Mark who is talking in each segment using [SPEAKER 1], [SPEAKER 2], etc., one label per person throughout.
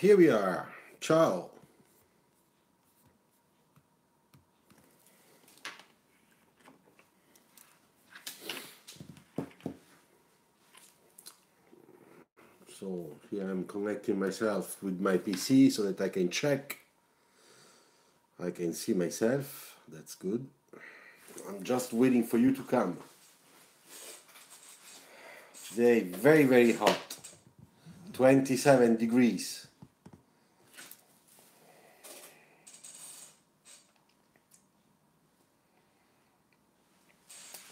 [SPEAKER 1] here we are. Ciao. So here I'm connecting myself with my PC so that I can check. I can see myself. That's good. I'm just waiting for you to come. Today, very, very hot. 27 degrees.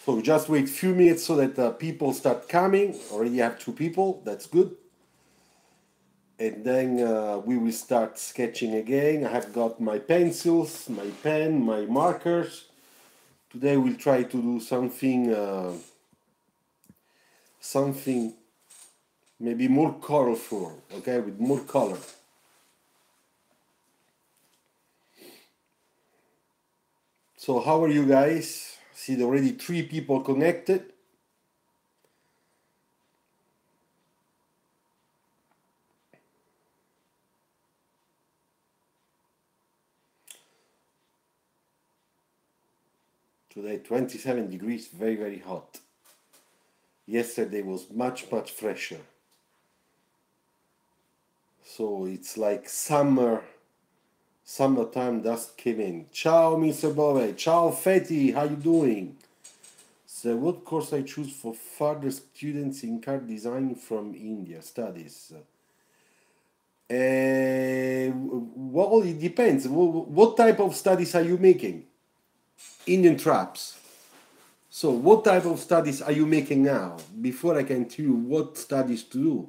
[SPEAKER 1] So just wait a few minutes so that people start coming. Already have 2 people. That's good. And then we will start sketching again. I have got my pencils, my pen, my markers. Today we'll try to do something maybe more colorful, okay, with more color. So how are you guys? See already 3 people connected. Today 27 degrees, very, very hot. Yesterday was much, much fresher. So it's like summertime just came in. Ciao, Mr. Bove. Ciao, Feti. How you doing? So what course I choose for further students in car design from India studies? Well, it depends. What type of studies are you making? Indian traps. So what type of studies are you making now? Before I can tell you what studies to do.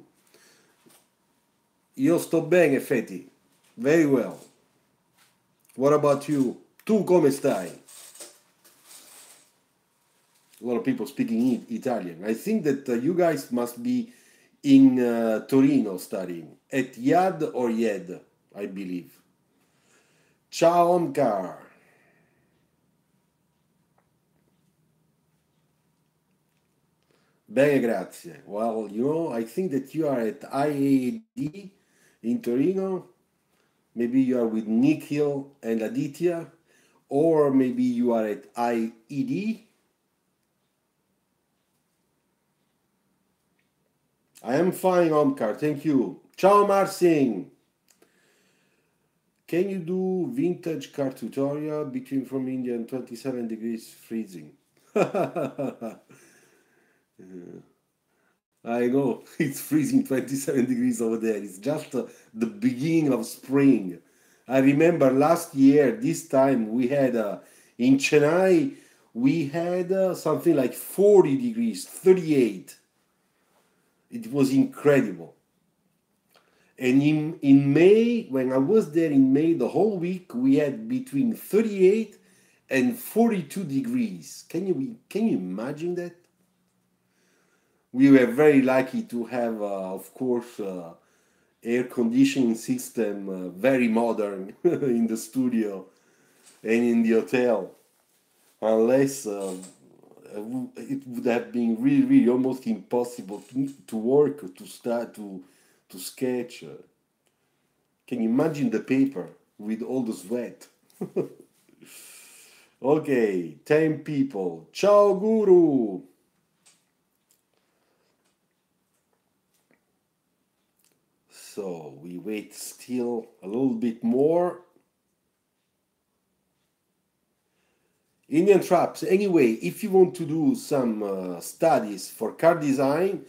[SPEAKER 1] Io sto bene, Feti. Very well. What about you? Tu come stai? A lot of people speaking Italian. I think that you guys must be in Torino studying. At YAD or YED, I believe. Ciao, Omkar. Bene, grazie. Well, I think that you are at IAD in Torino. Maybe you are with Nikhil and Aditya. Or maybe you are at IED. I am fine, Omkar. Thank you. Ciao, Marsing. Can you do vintage car tutorial between from India and 27 degrees freezing? I know it's freezing 27 degrees over there. It's just the beginning of spring. I remember last year, this time we had in Chennai, we had something like 40 degrees, 38. It was incredible. And in May, when I was there in May, the whole week we had between 38 and 42 degrees. Can you imagine that? We were very lucky to have, of course, air conditioning system, very modern in the studio and in the hotel. Unless it would have been really, really almost impossible to work, to start, to sketch. Can you imagine the paper with all the sweat? Okay, 10 people. Ciao, Guru. So we wait still a little bit more. Indian traps. Anyway, if you want to do some studies for car design,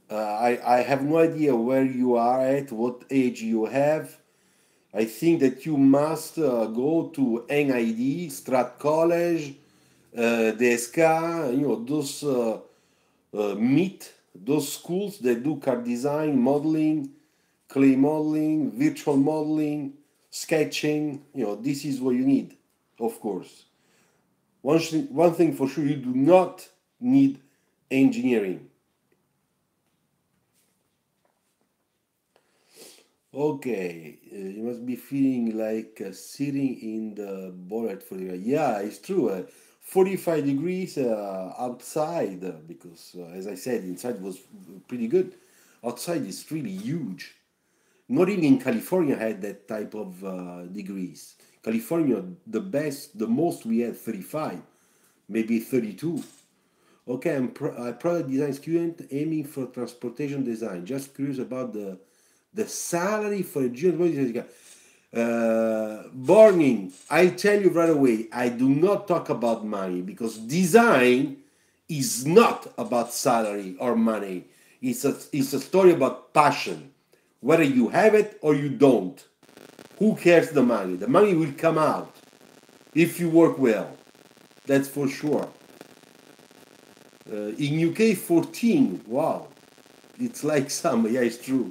[SPEAKER 1] I have no idea where you are at, what age you have. I think that you must go to NID, Strat College, DSK, those MIT, those schools that do car design, modeling, clay modeling, virtual modeling, sketching. This is what you need, of course. One thing for sure, you do not need engineering. Okay, you must be feeling like sitting in the bullet for the yeah, it's true. 45 degrees outside because, as I said, inside was pretty good. Outside is really huge. Not even in California had that type of degrees. California, the best, the most we had 35, maybe 32. Okay, I'm a product design student aiming for transportation design. Just curious about the salary for a junior. Borging, I'll tell you right away, I do not talk about money because design is not about salary or money. It's a story about passion. Whether you have it or you don't. Who cares the money? The money will come out if you work well. That's for sure. In UK 14, wow. It's like some, yeah, it's true.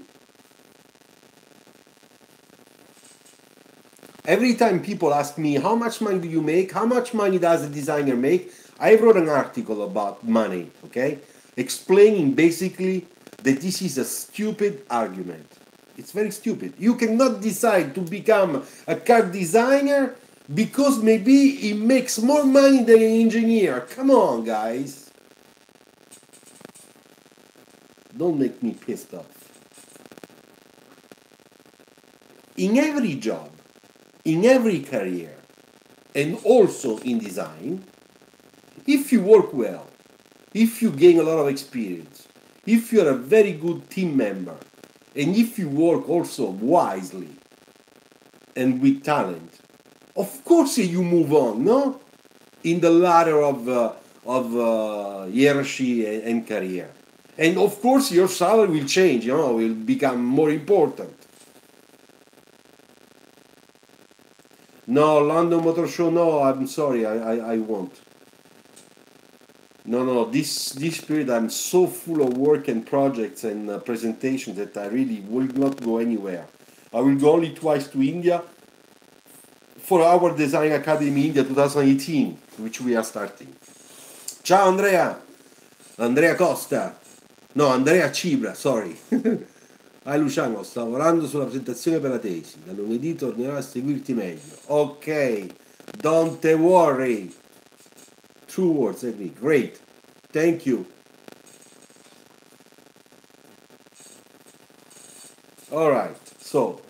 [SPEAKER 1] Every time people ask me, how much money do you make? How much money does a designer make? I wrote an article about money, okay? Explaining basically that this is a stupid argument. It's very stupid. You cannot decide to become a car designer because maybe he makes more money than an engineer. Come on, guys. Don't make me pissed off. In every job, in every career, and also in design, if you work well, if you gain a lot of experience, if you're a very good team member, and if you work also wisely and with talent, of course you move on, no? In the ladder of hierarchy and career. And of course your salary will change, will become more important. No, London Motor Show, no, I'm sorry, I won't. No, this period I'm so full of work and projects and presentations that I really will not go anywhere. I will go only twice to India for our Design Academy India 2018, which we are starting. Ciao Andrea! Andrea Costa! No, Andrea Cibra, sorry. Hi Luciano, sto lavorando sulla presentazione per la tesi. Da lunedì tornerò a seguirti meglio. Ok, don't worry. Two words, I think. Great. Thank you. All right. So,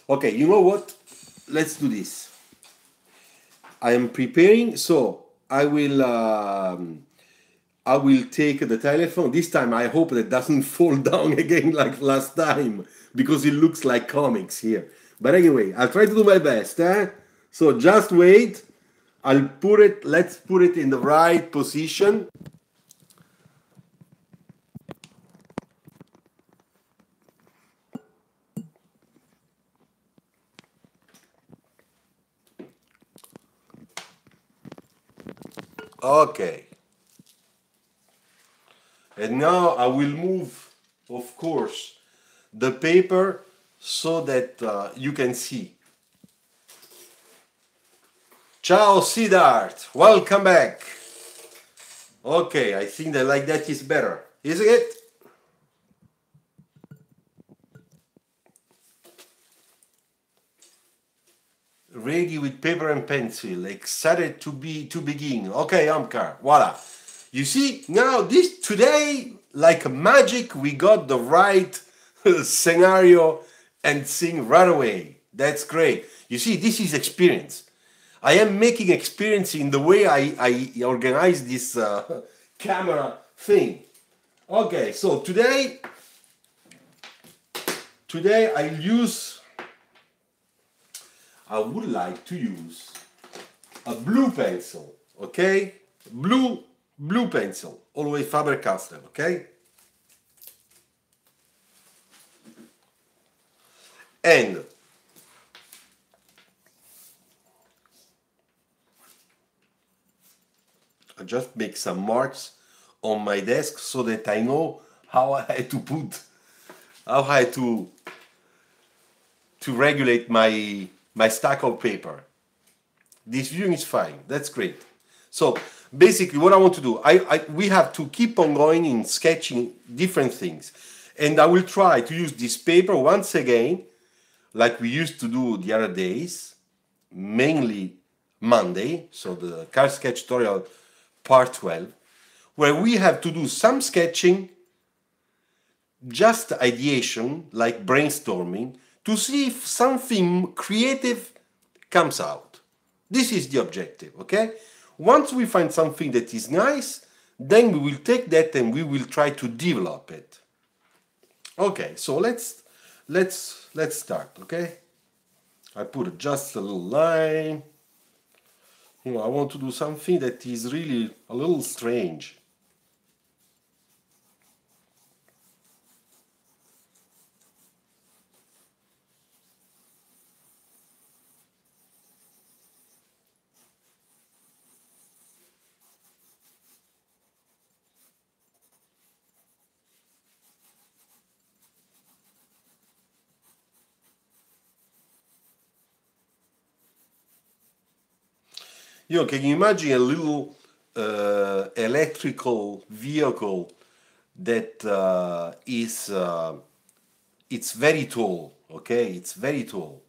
[SPEAKER 1] okay, you know what? Let's do this. I am preparing, so I will take the telephone. This time I hope that doesn't fall down again like last time because it looks like comics here. But anyway, I'll try to do my best. So just wait. Let's put it in the right position. Okay. And now I will move, of course, the paper so that you can see. Ciao Siddharth, welcome back. Okay, I think that like that is better, isn't it? Ready with paper and pencil, excited to begin. Okay, Amkar, voila. You see, now today, like magic, we got the right scenario and sing right away. That's great. You see, this is experience. I am making experience in the way I organize this camera thing. Okay, so today I would like to use a blue pencil, okay? Blue pencil, always Faber-Castell, okay? And I just make some marks on my desk so that I know how I had to regulate my stack of paper. This viewing is fine. That's great. So basically what I want to do, we have to keep on going in sketching different things. And I will try to use this paper once again, like we used to do the other days, mainly Monday, so the card sketch tutorial part 12, where we have to do some sketching just ideation, like brainstorming, to see if something creative comes out. This is the objective, okay? Once we find something that is nice, then we will take that and we will try to develop it. Okay, so let's start, okay? I put just a little line. You know, I want to do something that is really a little strange. You know, can you imagine a little electrical vehicle that it's very tall, okay? It's very tall,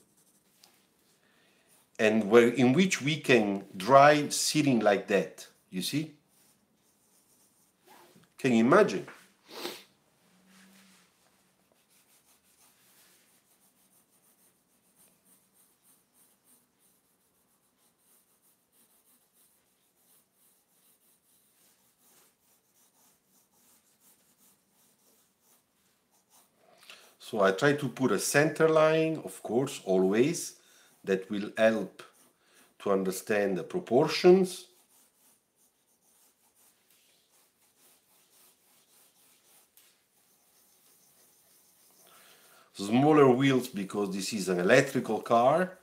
[SPEAKER 1] and where in which we can drive sitting like that. You see? Can you imagine? So I try to put a center line, of course, always. That will help to understand the proportions. Smaller wheels because this is an electrical car.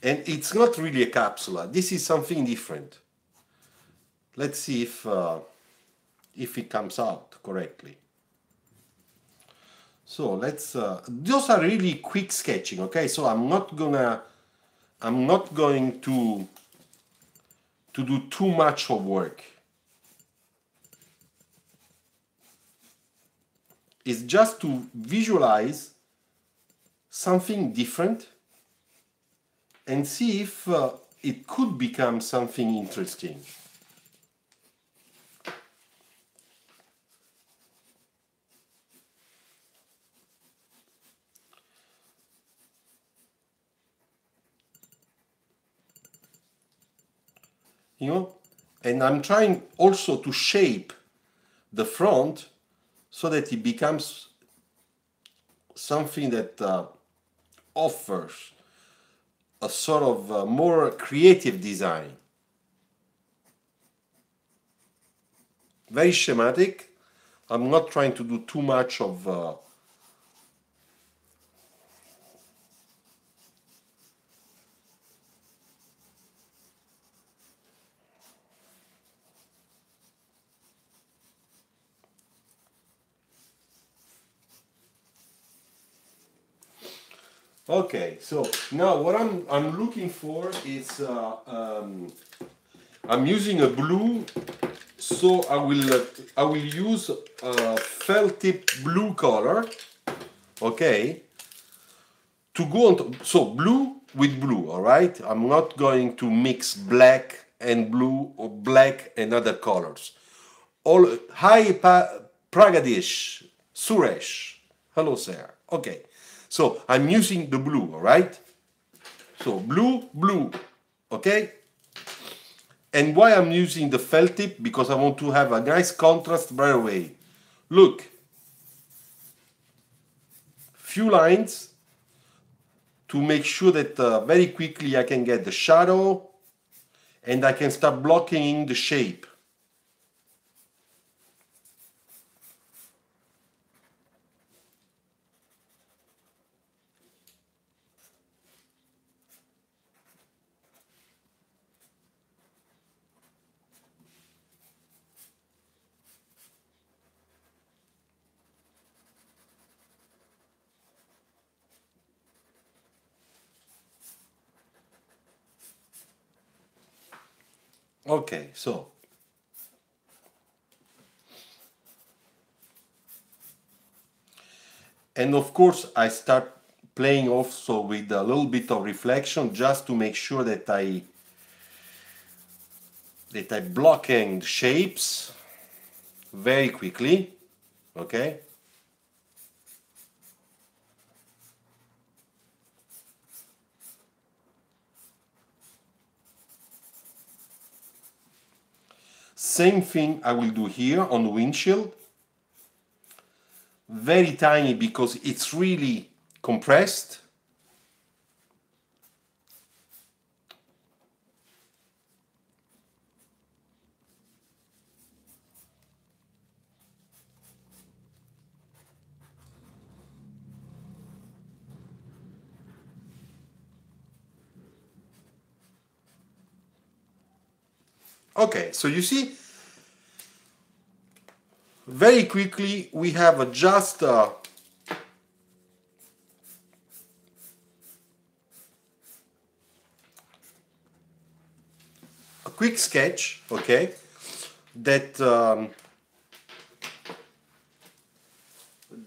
[SPEAKER 1] And it's not really a capsula. This is something different. Let's see if it comes out correctly. So let's. Those are really quick sketching. Okay, so I'm not going to do too much of work. It's just to visualize something different and see if it could become something interesting. You know, and I'm trying also to shape the front so that it becomes something that offers a sort of more creative design. Very schematic. I'm not trying to do too much of Okay, so now what I'm looking for is I'm using a blue, so I will use a felt tip blue color, okay, to go on. So blue with blue, all right. I'm not going to mix black and blue or black and other colors. All hi Pragadish Suresh, hello sir. Okay. So I'm using the blue, all right? So blue, okay? And why I'm using the felt tip? Because I want to have a nice contrast right away. Look, few lines to make sure that very quickly I can get the shadow and I can start blocking the shape. Okay, so and of course I start playing also with a little bit of reflection just to make sure that I blocking the shapes very quickly. Okay. Same thing I will do here on the windshield. Very tiny because it's really compressed. Okay, so you see, very quickly we have just a quick sketch, okay, that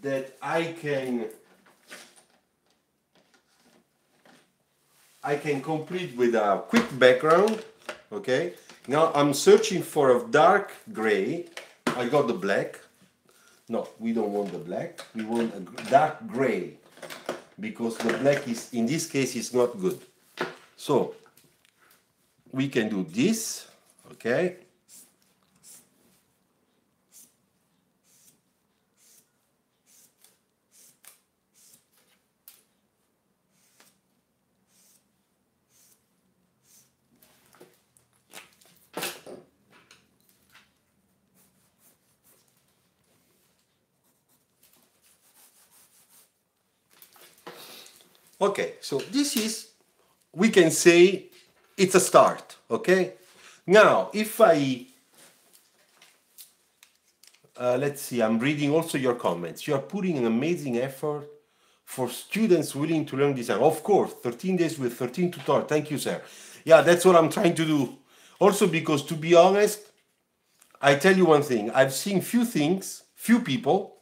[SPEAKER 1] that I can complete with a quick background, okay. Now I'm searching for a dark gray. I got the black. No, we don't want the black. We want a dark gray because the black is, in this case, is not good. So we can do this, okay. Okay, so this is, we can say, it's a start, okay? Now, if I, let's see, I'm reading also your comments. You are putting an amazing effort for students willing to learn design. Of course, 13 days with 13 tutorials. Thank you, sir. Yeah, that's what I'm trying to do. Also because, to be honest, I tell you one thing. I've seen few people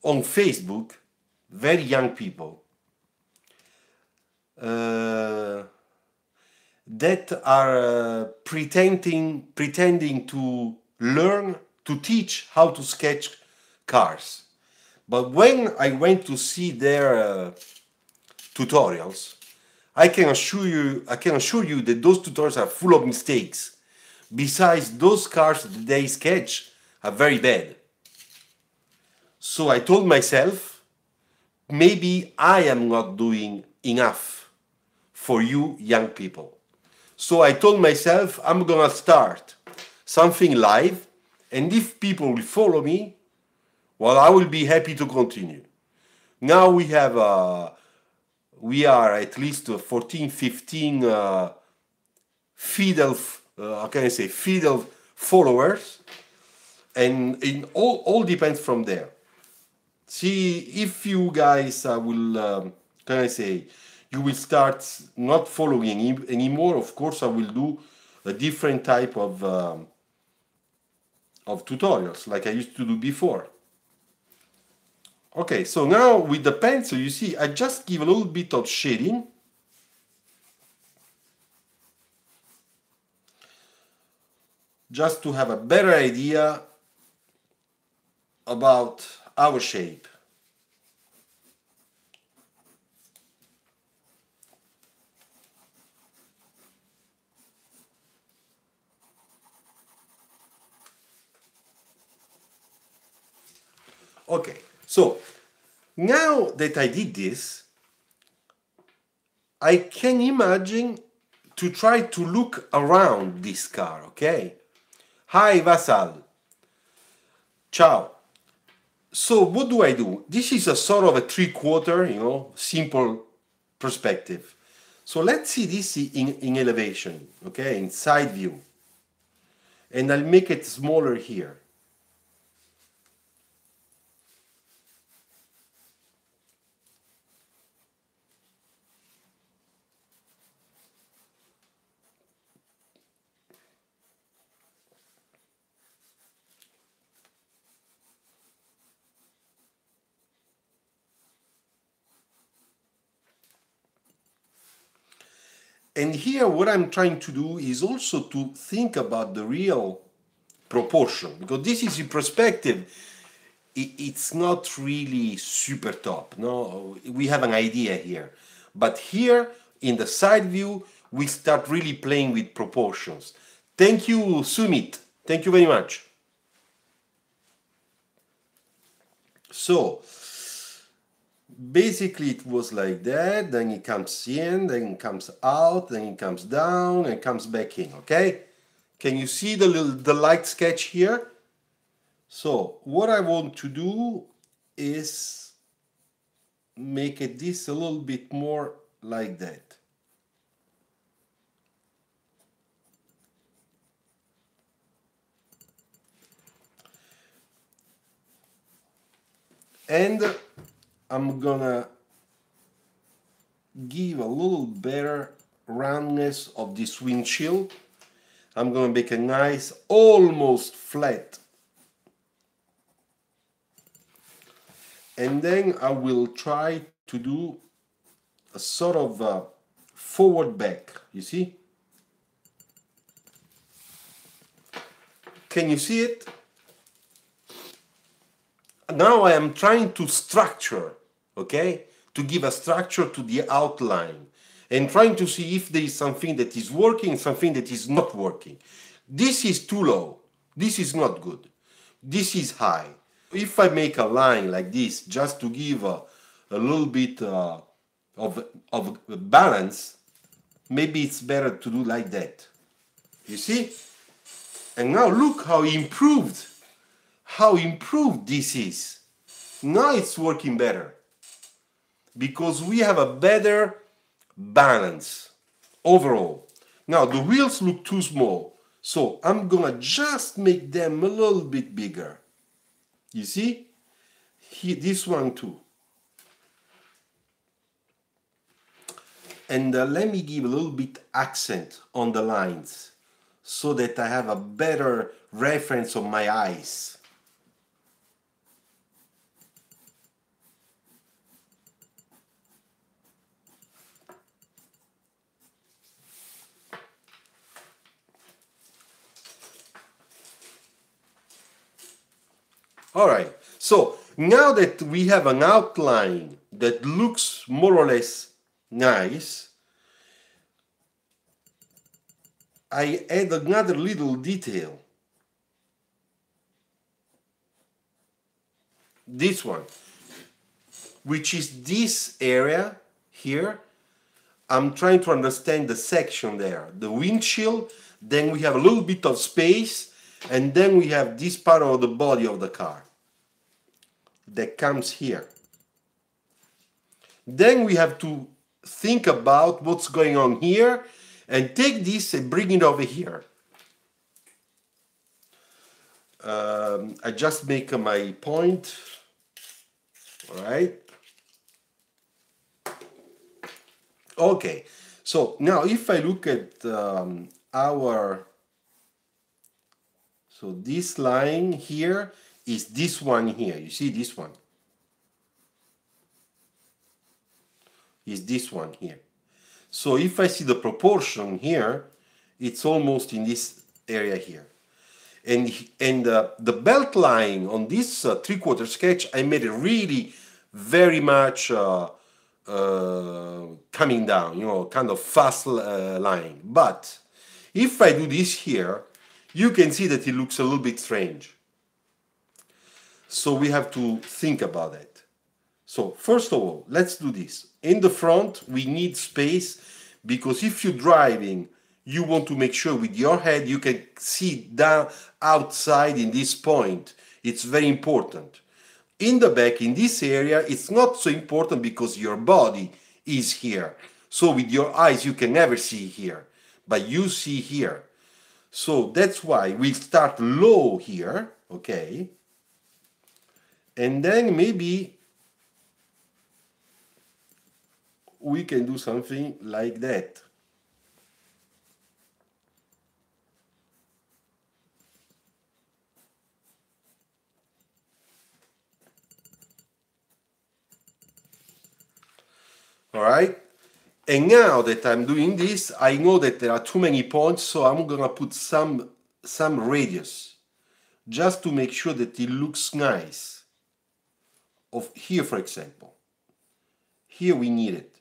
[SPEAKER 1] on Facebook, very young people, uh, that are pretending to learn to teach how to sketch cars. But when I went to see their tutorials, I can assure you that those tutorials are full of mistakes. Besides, those cars that they sketch are very bad. So I told myself, maybe I am not doing enough for you young people. So I told myself, I'm gonna start something live, and if people will follow me, well, I will be happy to continue. Now we are at least 14, 15 fidel, how can I say, fidel followers, and all depends from there. See, if you guys will, can I say, you will start not following anymore, of course, I will do a different type of tutorials like I used to do before. Okay, so now with the pencil, you see, I just give a little bit of shading. Just to have a better idea about our shape. Okay, so now that I did this, I can imagine to try to look around this car, okay? Hi, Vassal. Ciao. So what do I do? This is a sort of a three-quarter, simple perspective. So let's see this in elevation, okay, in side view. And I'll make it smaller here. And here what I'm trying to do is also to think about the real proportion, because this is in perspective. It's not really super top. No, we have an idea here, but here in the side view we start really playing with proportions. Thank you, Sumit. Thank you very much. So basically it was like that, then it comes in, then it comes out, then it comes down and comes back in. Okay, can you see the light sketch here? So what I want to do is make it this a little bit more like that. And I'm gonna give a little better roundness of this windshield. I'm gonna make a nice, almost flat. And then I will try to do a sort of forward back, you see? Can you see it? Now I am trying to structure, okay? To give a structure to the outline and trying to see if there is something that is working, something that is not working. This is too low. This is not good. This is high. If I make a line like this just to give a little bit of balance, maybe it's better to do like that. You see? And now look how improved this is. Now it's working better because we have a better balance overall. Now the wheels look too small, so I'm gonna just make them a little bit bigger. You see? This one too. And let me give a little bit accent on the lines so that I have a better reference of my eyes. All right, so now that we have an outline that looks more or less nice, I add another little detail. This one, which is this area here. I'm trying to understand the section there, the windshield, then we have a little bit of space, and then we have this part of the body of the car that comes here. Then we have to think about what's going on here and take this and bring it over here. I just make my point, all right? Okay, so now if I look at so this line here is this one here, you see this one? Is this one here. So if I see the proportion here, it's almost in this area here. And the belt line on this three-quarter sketch, I made it really very much coming down, you know, kind of fast line. But if I do this here, you can see that it looks a little bit strange. So we have to think about it. So first of all, let's do this. In the front, we need space because if you're driving, you want to make sure with your head you can see down outside in this point. It's very important. In the back, in this area, it's not so important because your body is here. So with your eyes, you can never see here, but you see here. So that's why we start low here, okay? And then maybe we can do something like that. All right, And now that I'm doing this, I know that there are too many points, so I'm gonna put some radius just to make sure that it looks nice. Of here, for example, here we need it.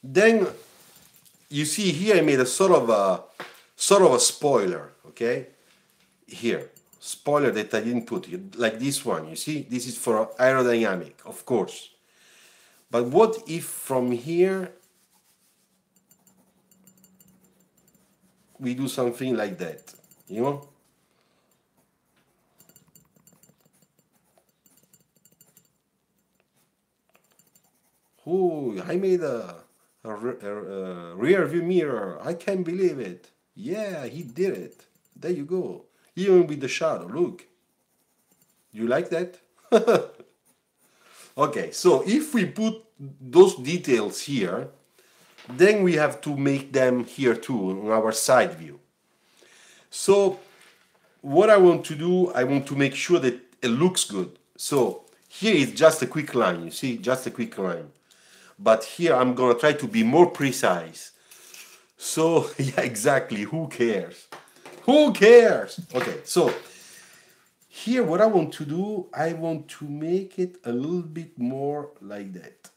[SPEAKER 1] Then you see here I made a sort of a spoiler, okay? Here, spoiler that I didn't put it, like this one. You see, this is for aerodynamic, of course. But what if from here we do something like that, you know? Oh, I made a rear view mirror. I can't believe it. Yeah, he did it. There you go. Even with the shadow, look. You like that? Okay, so if we put those details here, then we have to make them here too, on our side view. So what I want to do, I want to make sure that it looks good. So here is just a quick line, you see, just a quick line. But here I'm gonna try to be more precise. So yeah, exactly, who cares? Who cares? Okay, so here what I want to do, I want to make it a little bit more like that.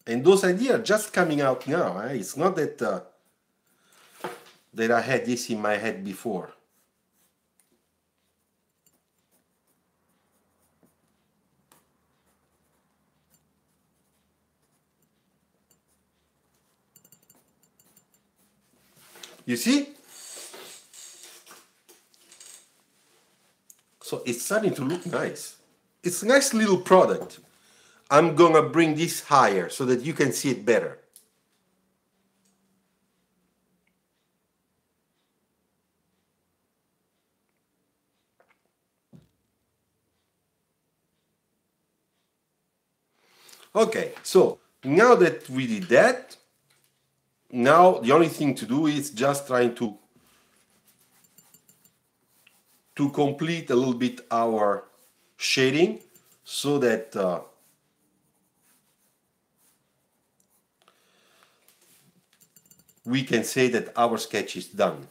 [SPEAKER 1] And those ideas are just coming out now. It's not that that I had this in my head before. You see? So it's starting to look nice. It's a nice little product. I'm gonna bring this higher so that you can see it better. Okay, so now that we did that, now the only thing to do is just trying to complete a little bit our shading so that we can say that our sketch is done.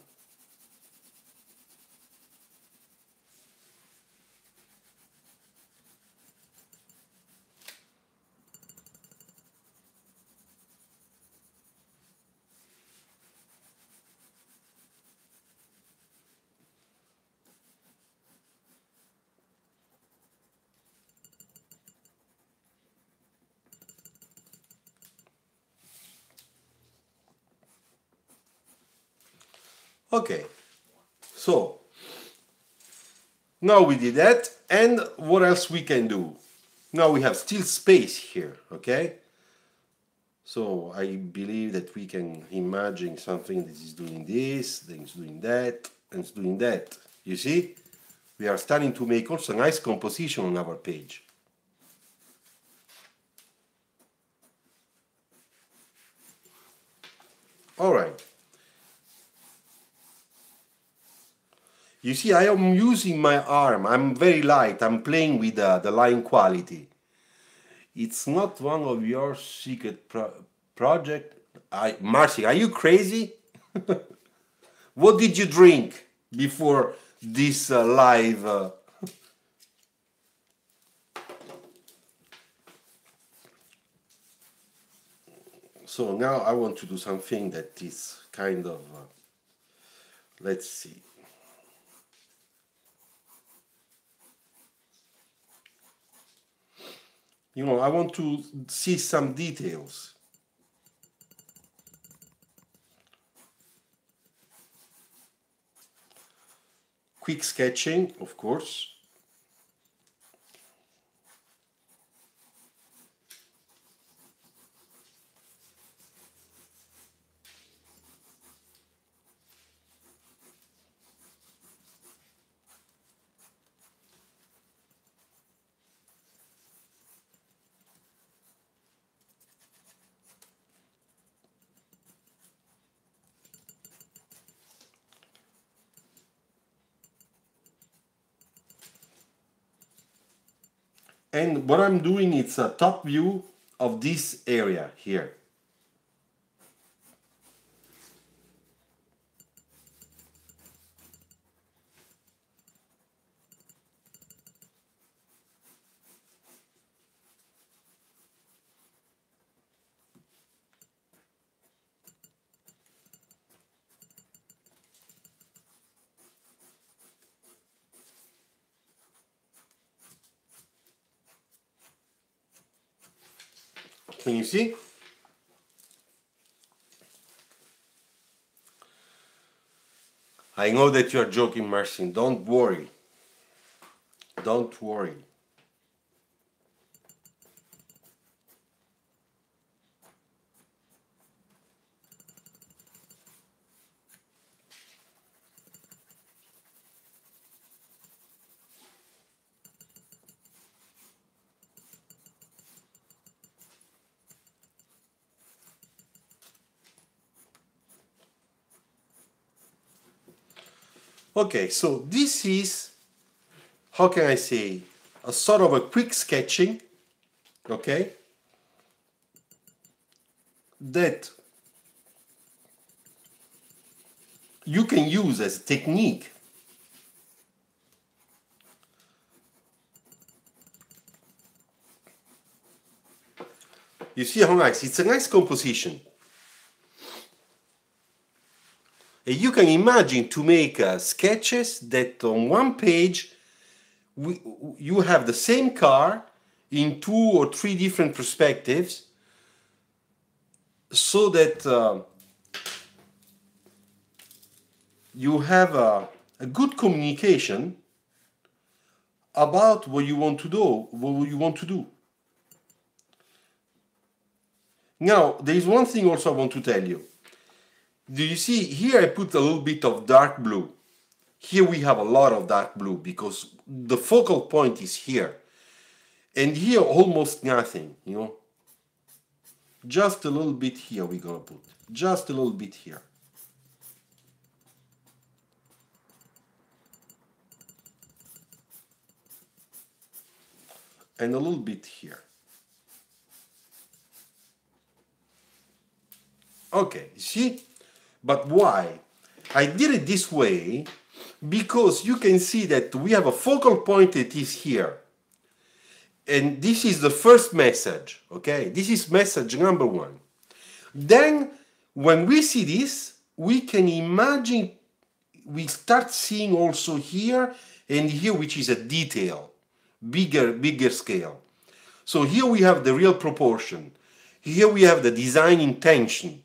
[SPEAKER 1] Okay, so now we did that, and what else we can do? Now we have still space here, okay? So I believe that we can imagine something that is doing this, then it's doing that, and it's doing that. You see? We are starting to make also a nice composition on our page. All right. You see, I am using my arm. I'm very light. I'm playing with the line quality. It's not one of your secret project. Marcy, are you crazy? What did you drink before this live? So now I want to do something that is kind of, let's see. You know, I want to see some details. Quick sketching, of course. And what I'm doing is a top view of this area here. Can you see? I know that you are joking, Marcin. Don't worry. Don't worry. Okay, so this is, how can I say, a sort of a quick sketching, okay, that you can use as a technique. You see how nice? It's a nice composition. And you can imagine to make sketches that on one page you have the same car in 2 or 3 different perspectives, so that you have a good communication about what you want to do. Now, there is one thing also I want to tell you. Do you see here I put a little bit of dark blue. Here we have a lot of dark blue because the focal point is here. And here almost nothing, you know. Just a little bit here we're gonna put. Just a little bit here. And a little bit here. Okay, see? But why? I did it this way because you can see that we have a focal point that is here. And this is the first message, okay? This is message number 1. Then, when we see this, we can imagine, we start seeing also here and here, which is a detail, bigger scale. So here we have the real proportion. Here we have the design intention.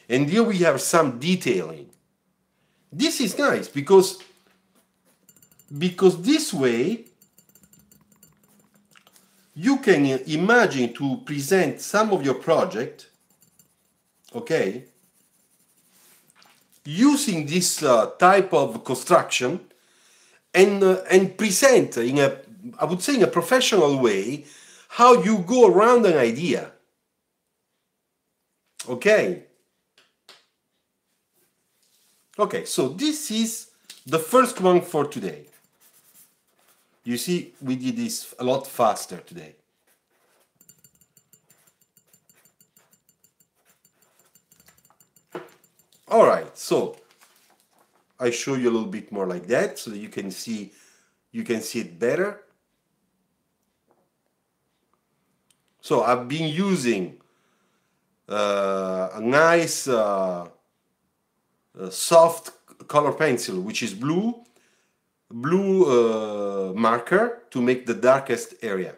[SPEAKER 1] And here we have some detailing. This is nice because this way you can imagine to present some of your project, okay, using this type of construction and present in a, I would say in a professional way, how you go around an idea. Okay. Okay, so this is the first one for today. You see, we did this a lot faster today. All right, so I show you a little bit more like that so that you can see it better. So I've been using a nice soft color pencil, which is blue marker to make the darkest area.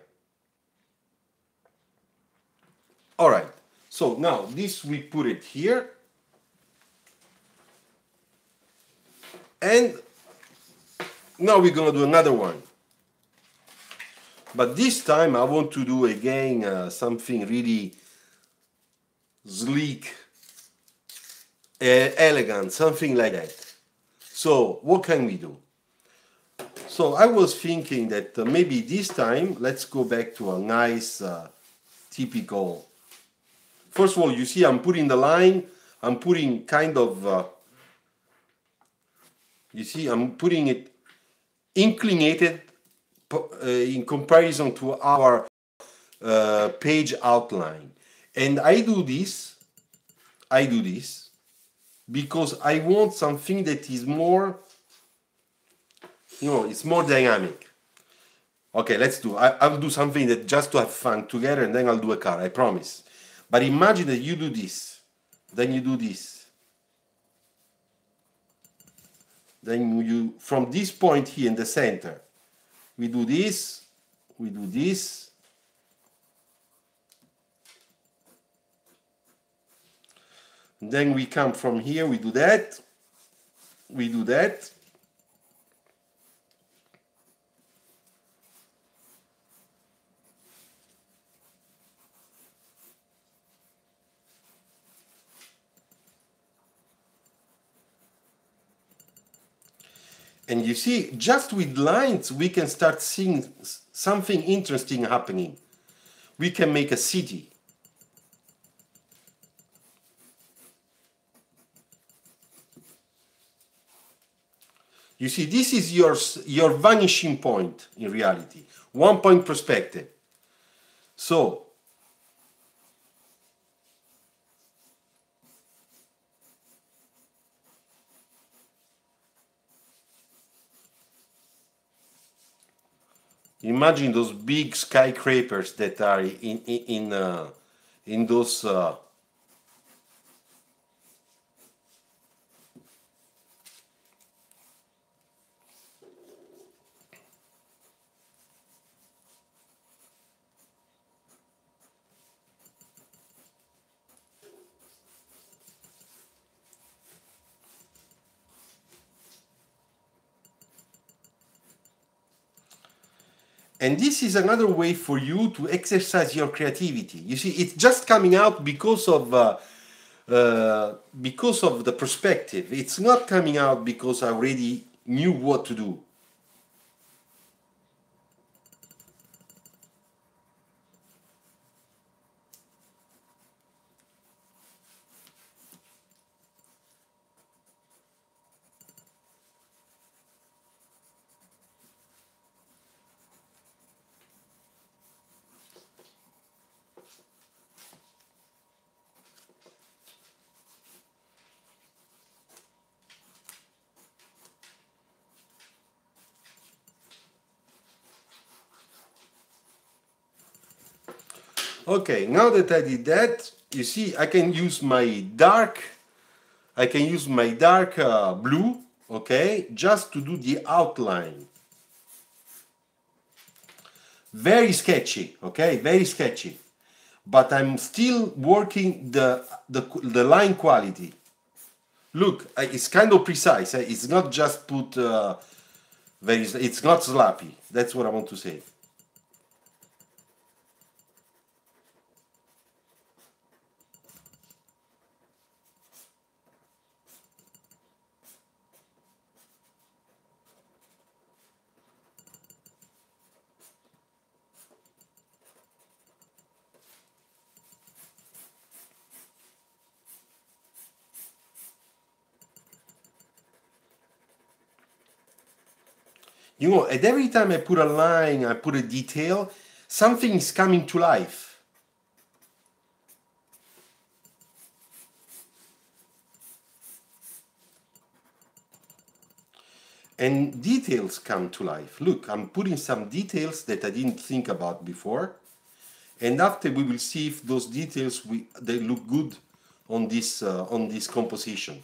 [SPEAKER 1] All right, so now this we put it here, and now we're gonna do another one, but this time I want to do again something really sleek, elegant, something like that. So what can we do? So I was thinking that maybe this time let's go back to a nice typical. First of all, you see I'm putting the line, I'm putting kind of you see I'm putting it inclinated in comparison to our page outline. And I do this because I want something that is more, it's more dynamic. Okay, let's do. I'll do something that just to have fun together, and then I'll do a car. I promise. But imagine that you do this, then you do this, then you from this point here in the center, we do this, we do this, and then we come from here, we do that, we do that. And you see, just with lines, we can start seeing something interesting happening. We can make a city. You see, this is your vanishing point in reality, 1 point perspective. So, imagine those big skyscrapers that are in those. And this is another way for you to exercise your creativity. You see, it's just coming out because of the perspective. It's not coming out because I already knew what to do. Okay, now that I did that, you see, I can use my dark blue, okay, just to do the outline. Very sketchy, okay, very sketchy. But I'm still working the line quality. Look, it's kind of precise. It's not just put it's not sloppy. That's what I want to say. And every time I put a line, I put a detail, something is coming to life. And details come to life. Look, I'm putting some details that I didn't think about before. And after we will see if those details, they look good on this composition.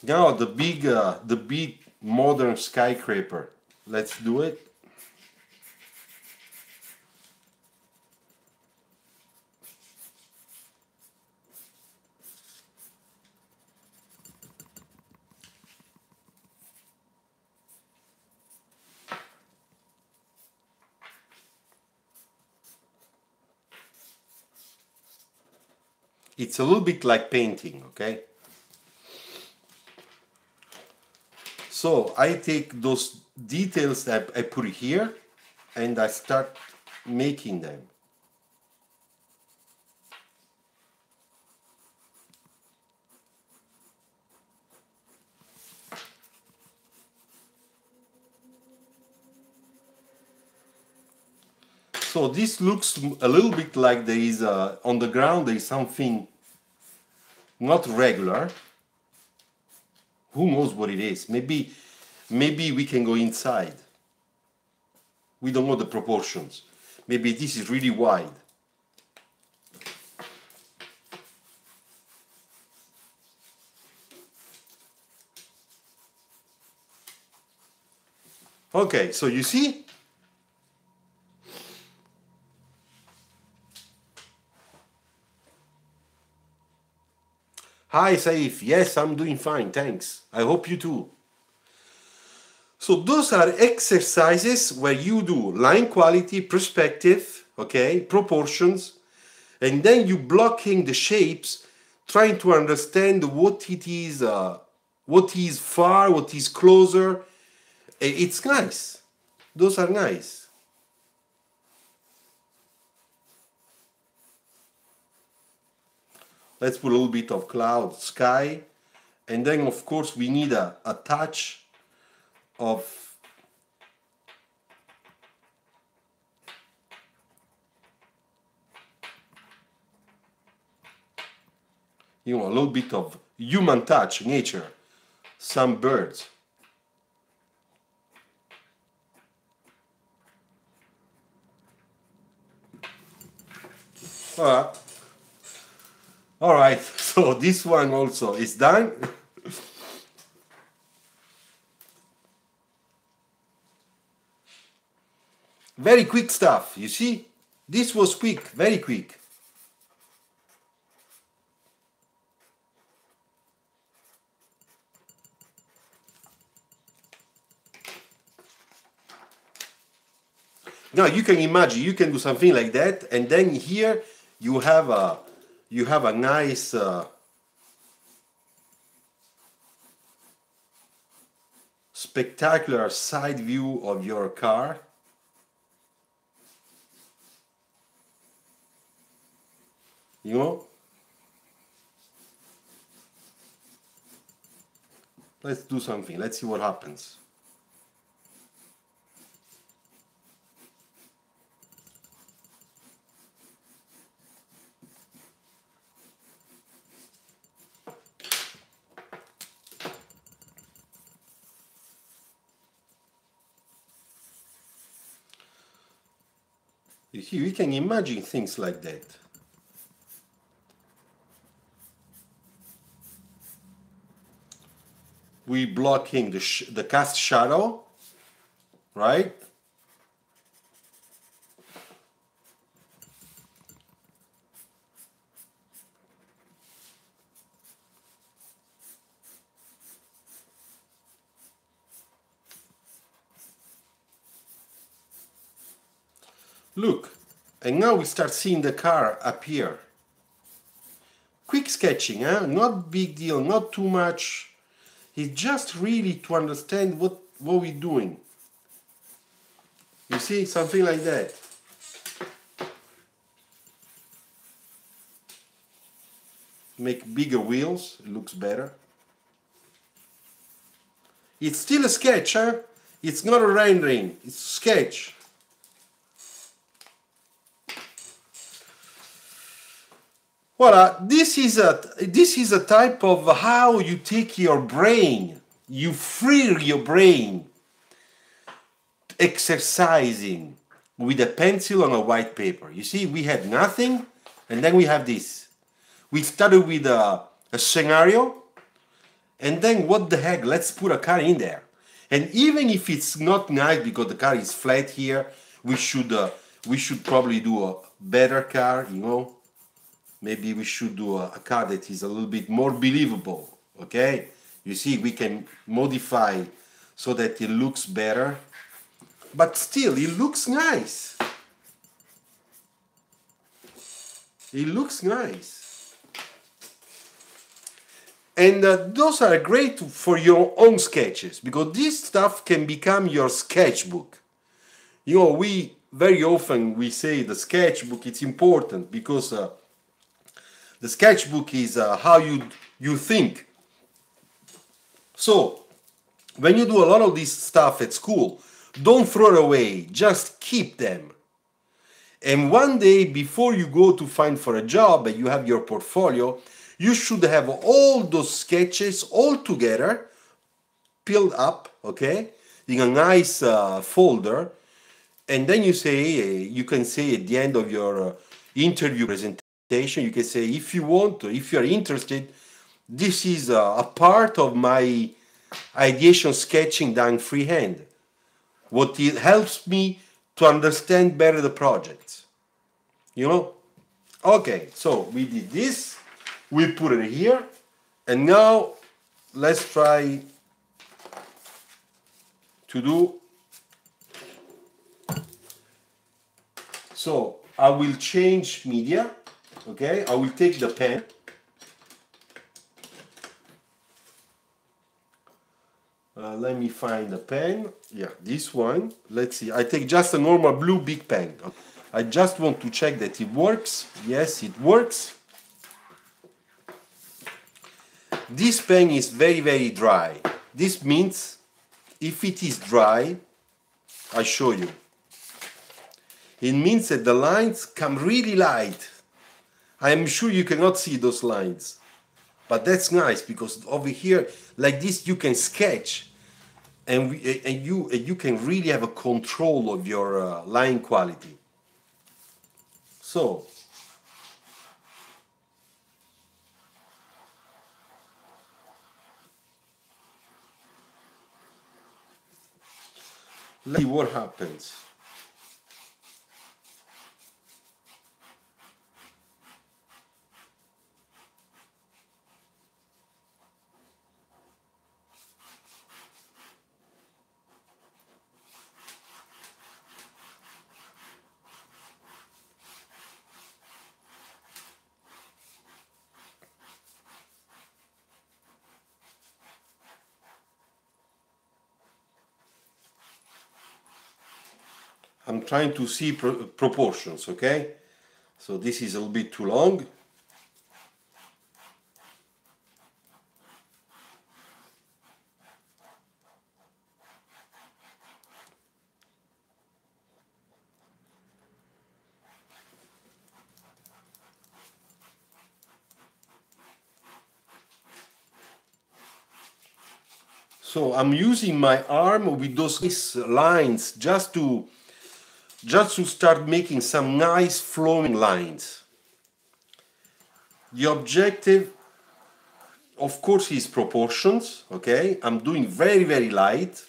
[SPEAKER 1] Now the big modern skyscraper. Let's do it. It's a little bit like painting, okay? So I take those details that I put here and I start making them. So this looks a little bit like there is on the ground there is something not regular. Who knows what it is? Maybe we can go inside. We don't know the proportions. Maybe this is really wide. Okay, so you see? Hi Saif, yes, I'm doing fine, thanks. I hope you too. So those are exercises where you do line quality, perspective, okay, proportions, and then you blocking the shapes, trying to understand what is far, what is closer. It's nice. Those are nice. Let's put a little bit of cloud, sky, and then of course we need a touch of a little bit of human touch, nature, some birds. All right, so this one also is done. Very quick stuff, you see? This was quick, very quick. Now you can imagine, you can do something like that, and then here you have a nice spectacular side view of your car. You know? Let's do something. Let's see what happens. You see, we can imagine things like that. We blocking the cast shadow, right? Look, and now we start seeing the car appear. Quick sketching, huh? Not big deal, not too much. It's just really to understand what we're doing. You see, something like that. Make bigger wheels, it looks better. It's still a sketch, huh? It's not a rendering, it's a sketch. Voila, this is a type of how you take your brain, you free your brain, exercising with a pencil on a white paper. You see, we had nothing, and then we have this. We started with a scenario, and then what the heck, let's put a car in there. And even if it's not nice because the car is flat here, we should probably do a better car, you know. Maybe we should do a car that is a little bit more believable, okay? You see, we can modify so that it looks better, but still, it looks nice. It looks nice. And those are great for your own sketches because this stuff can become your sketchbook. You know, we very often we say the sketchbook it's important because the sketchbook is how you think. So when you do a lot of this stuff at school, don't throw it away. Just keep them. And one day before you go to find for a job and you have your portfolio, you should have all those sketches all together, filled up, okay, in a nice folder. And then you say, you can say at the end of your interview presentation, you can say, if you want to, if you're interested, this is a part of my ideation sketching done freehand. What it helps me to understand better the projects. You know? Okay, so we did this, we put it here, and now let's try to do. So I will change media, okay? I will take the pen. Let me find the pen. Yeah, this one. Let's see. I take just a normal blue big pen. I just want to check that it works. Yes, it works. This pen is very, very dry. This means if it is dry, I show you. It means that the lines come really light. I am sure you cannot see those lines. But that's nice because over here, like this, you can sketch and you can really have a control of your line quality. So, let's see what happens. I'm trying to see proportions, okay? So this is a little bit too long. So I'm using my arm with those nice lines just to start making some nice flowing lines. The objective, of course, is proportions, okay? I'm doing very, very light.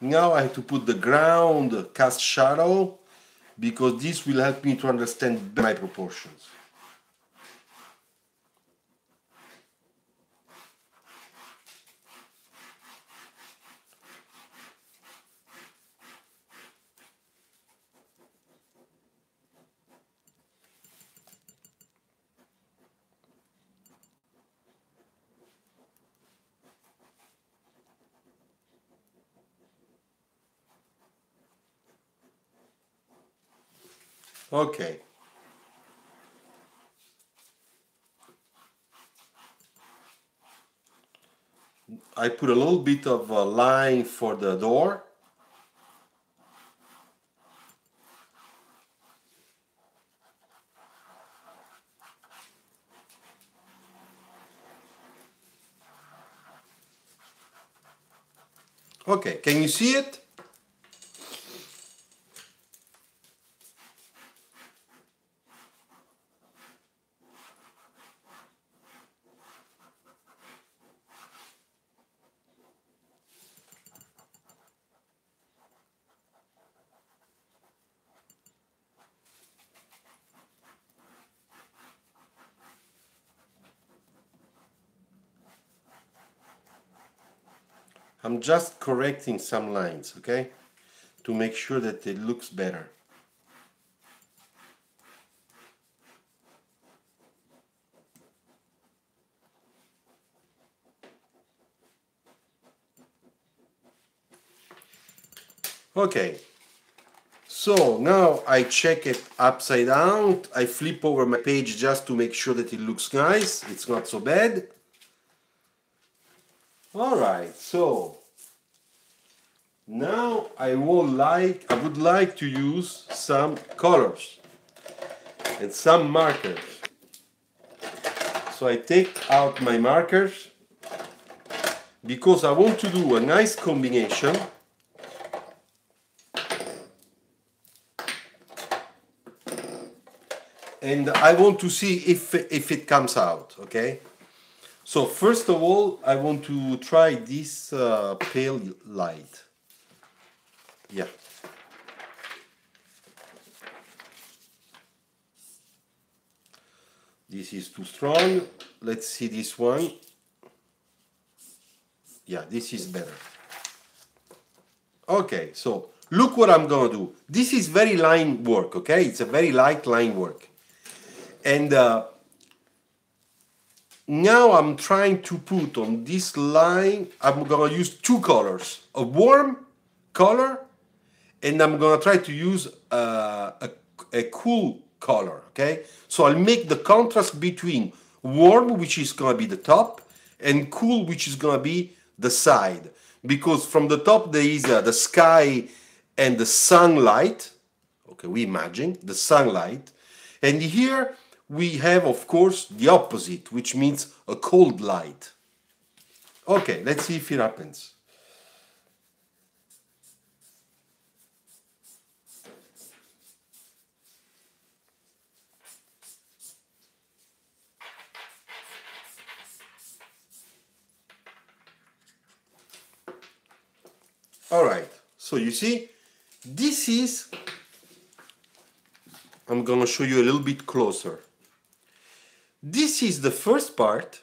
[SPEAKER 1] Now I have to put the ground cast shadow because this will help me to understand my proportions. Okay. I put a little bit of a line for the door. Okay, can you see it? I'm just correcting some lines, okay? To make sure that it looks better. Okay, so now I check it upside down. I flip over my page just to make sure that it looks nice. It's not so bad. All right, so now I would like to use some colors and some markers. So I take out my markers because I want to do a nice combination. And I want to see if it comes out, okay? So first of all, I want to try this pale light. Yeah. This is too strong. Let's see this one. Yeah, this is better. Okay, so look what I'm gonna do. This is very line work, okay? It's a very light line work. And now I'm trying to put on this line, I'm gonna use two colors. A warm color, and I'm gonna try to use a cool color, okay? So I'll make the contrast between warm, which is gonna be the top, and cool, which is gonna be the side. Because from the top there is the sky and the sunlight, okay, we imagine the sunlight, and here we have, of course, the opposite, which means a cold light. Okay, let's see if it happens. All right, so you see, this is, I'm gonna show you a little bit closer. This is the first part.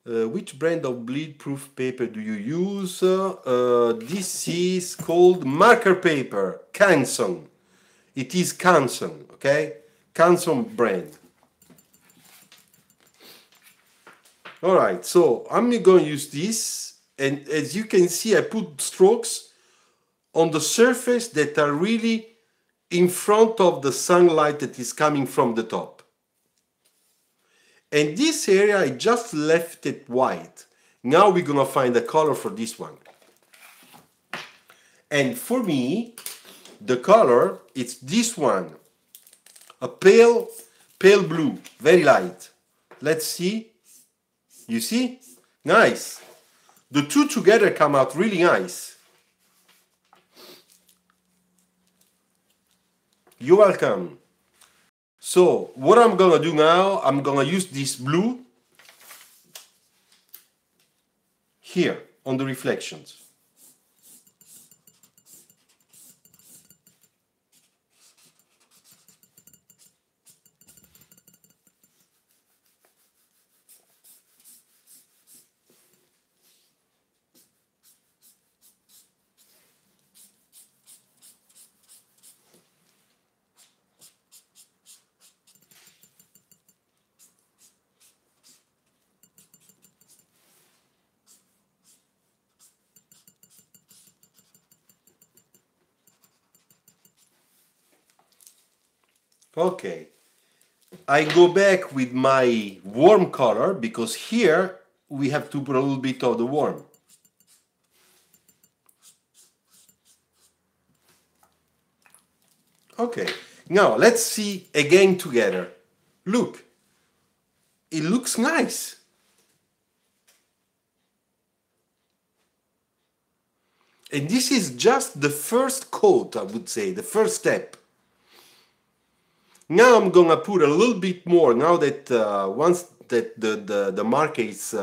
[SPEAKER 1] Which brand of bleed-proof paper do you use? This is called marker paper, Canson. It is Canson, okay? Canson brand. All right, so I'm going to use this, and as you can see, I put strokes on the surface that are really in front of the sunlight that is coming from the top. And this area, I just left it white. Now we're gonna find a color for this one. And for me, the color, it's this one. A pale blue, very light. Let's see. You see? Nice. The two together come out really nice. You're welcome. So what I'm gonna do now, I'm gonna use this blue here on the reflections. Okay, I go back with my warm color because here we have to put a little bit of the warm. Okay, now let's see again together. Look, it looks nice. And this is just the first coat, I would say, the first step. Now I'm gonna put a little bit more, now that once that the marker is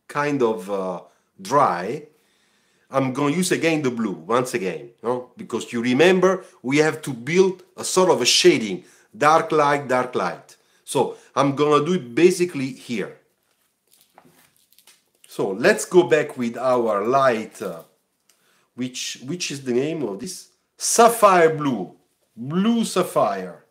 [SPEAKER 1] kind of dry, I'm gonna use again the blue, once again, no? Because you remember, we have to build a sort of a shading, dark light, dark light. So I'm gonna do it basically here. So let's go back with our light, which is the name of this? Sapphire blue, blue sapphire.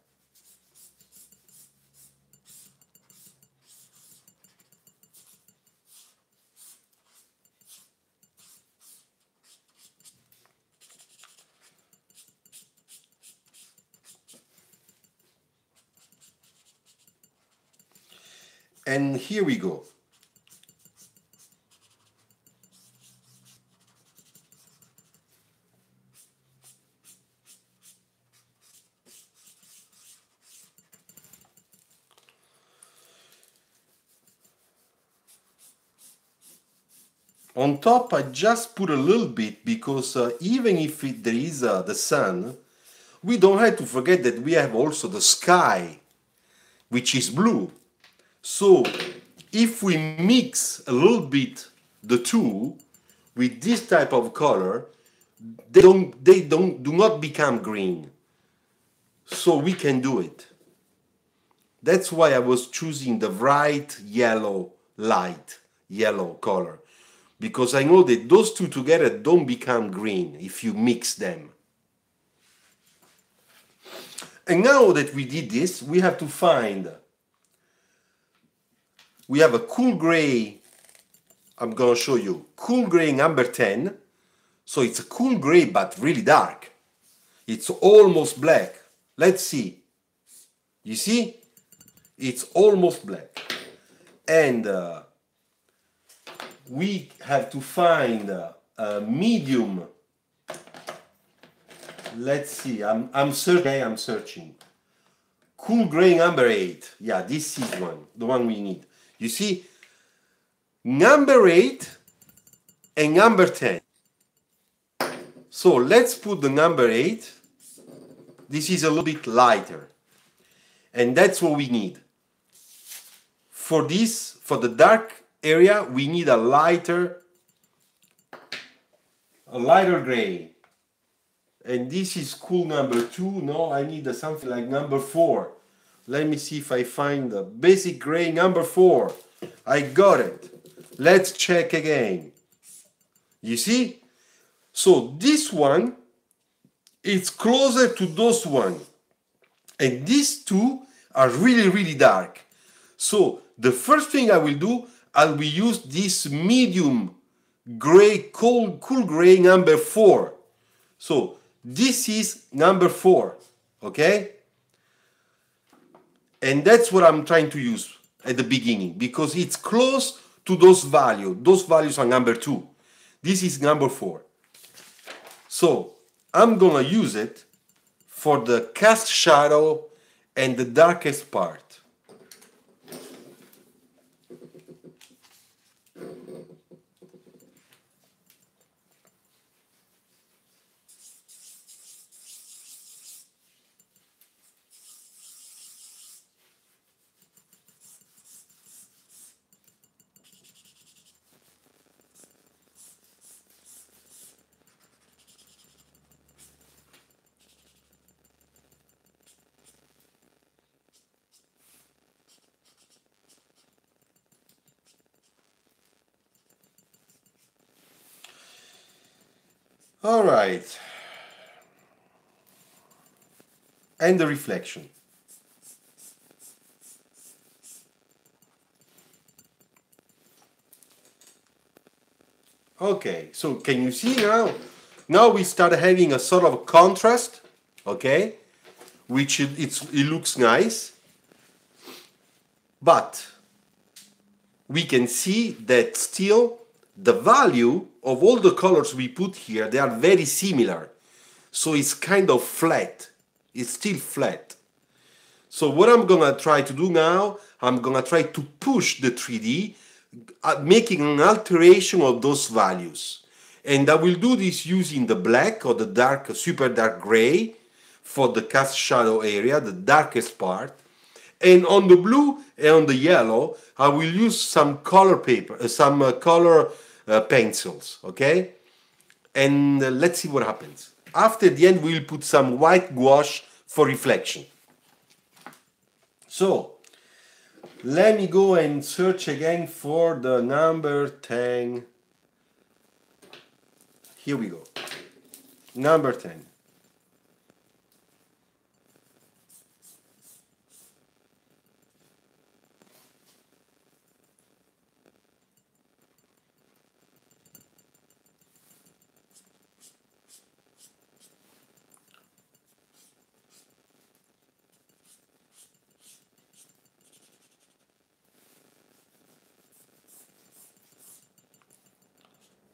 [SPEAKER 1] And here we go. On top, I just put a little bit because even if there is the sun, we don't have to forget that we have also the sky, which is blue. So if we mix a little bit the two with this type of color, do not become green. So we can do it. That's why I was choosing the bright yellow, light yellow color, because I know that those two together don't become green if you mix them. And now that we did this, we have to find, we have a cool gray, I'm gonna show you, cool gray number 10. So it's a cool gray but really dark. It's almost black. Let's see. You see? It's almost black. And we have to find a medium. Let's see. I'm searching. Cool gray number 8. Yeah, this is the one we need. You see? Number 8 and number 10. So let's put the number 8. This is a little bit lighter. And that's what we need. For this, for the dark area, we need a lighter gray. And this is cool number 2. No, I need something like number 4. Let me see if I find the basic gray number 4. I got it. Let's check again. You see? So this one, it's closer to those one. And these two are really, really dark. So the first thing I will do, I will use this medium gray, cool gray number 4. So this is number 4, okay? And that's what I'm trying to use at the beginning because it's close to those values. Those values are number 2. This is number 4. So I'm gonna use it for the cast shadow and the darkest part. All right. And the reflection. Okay, so can you see now? Now we start having a sort of contrast, okay? Which it looks nice. But we can see that still the value of all the colors we put here, they are very similar. So it's kind of flat. It's still flat. So what I'm gonna try to do now, I'm gonna try to push the 3D, making an alteration of those values. And I will do this using the black or the dark, super dark gray for the cast shadow area, the darkest part. And on the blue and on the yellow, I will use some color paper, color pencils, okay? And let's see what happens. After the end, we'll put some white gouache for reflection. So, let me go and search again for the number 10. Here we go. Number 10.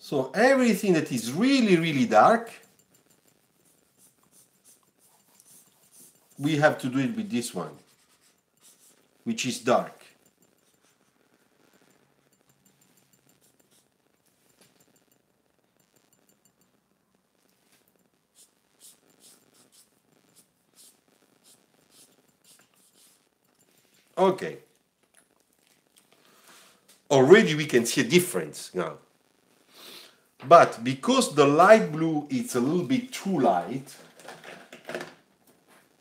[SPEAKER 1] So everything that is really, really dark, we have to do it with this one, which is dark. Okay. Already we can see a difference now. But because the light blue is a little bit too light,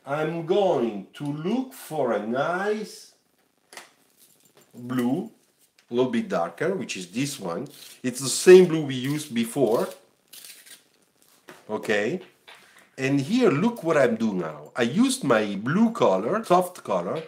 [SPEAKER 1] I'm going to look for a nice blue, a little bit darker, which is this one. It's the same blue we used before. Okay. And here, look what I'm doing now. I used my blue color, soft color.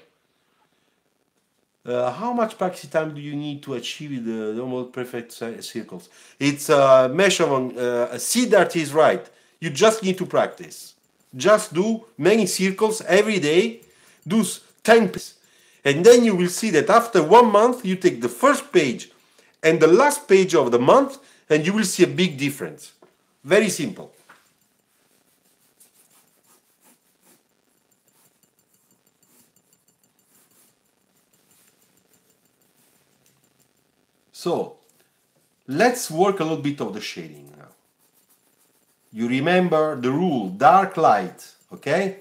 [SPEAKER 1] How much practice time do you need to achieve the almost perfect circles? It's a measurement. See that is right. You just need to practice. Just do many circles every day. Do 10 pages. And then you will see that after 1 month, you take the first page and the last page of the month, and you will see a big difference. Very simple. So, let's work a little bit of the shading now. You remember the rule, dark light, okay?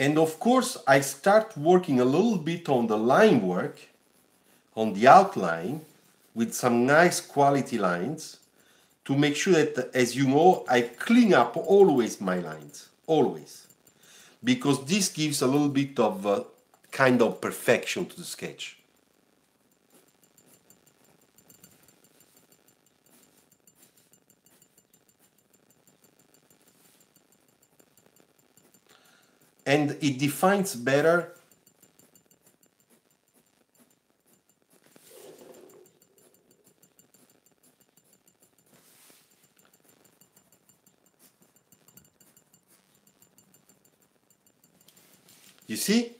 [SPEAKER 1] And of course, I start working a little bit on the line work, on the outline, with some nice quality lines to make sure that, as you know, I clean up always my lines, always. Because this gives a little bit of kind of perfection to the sketch. And it defines better you see,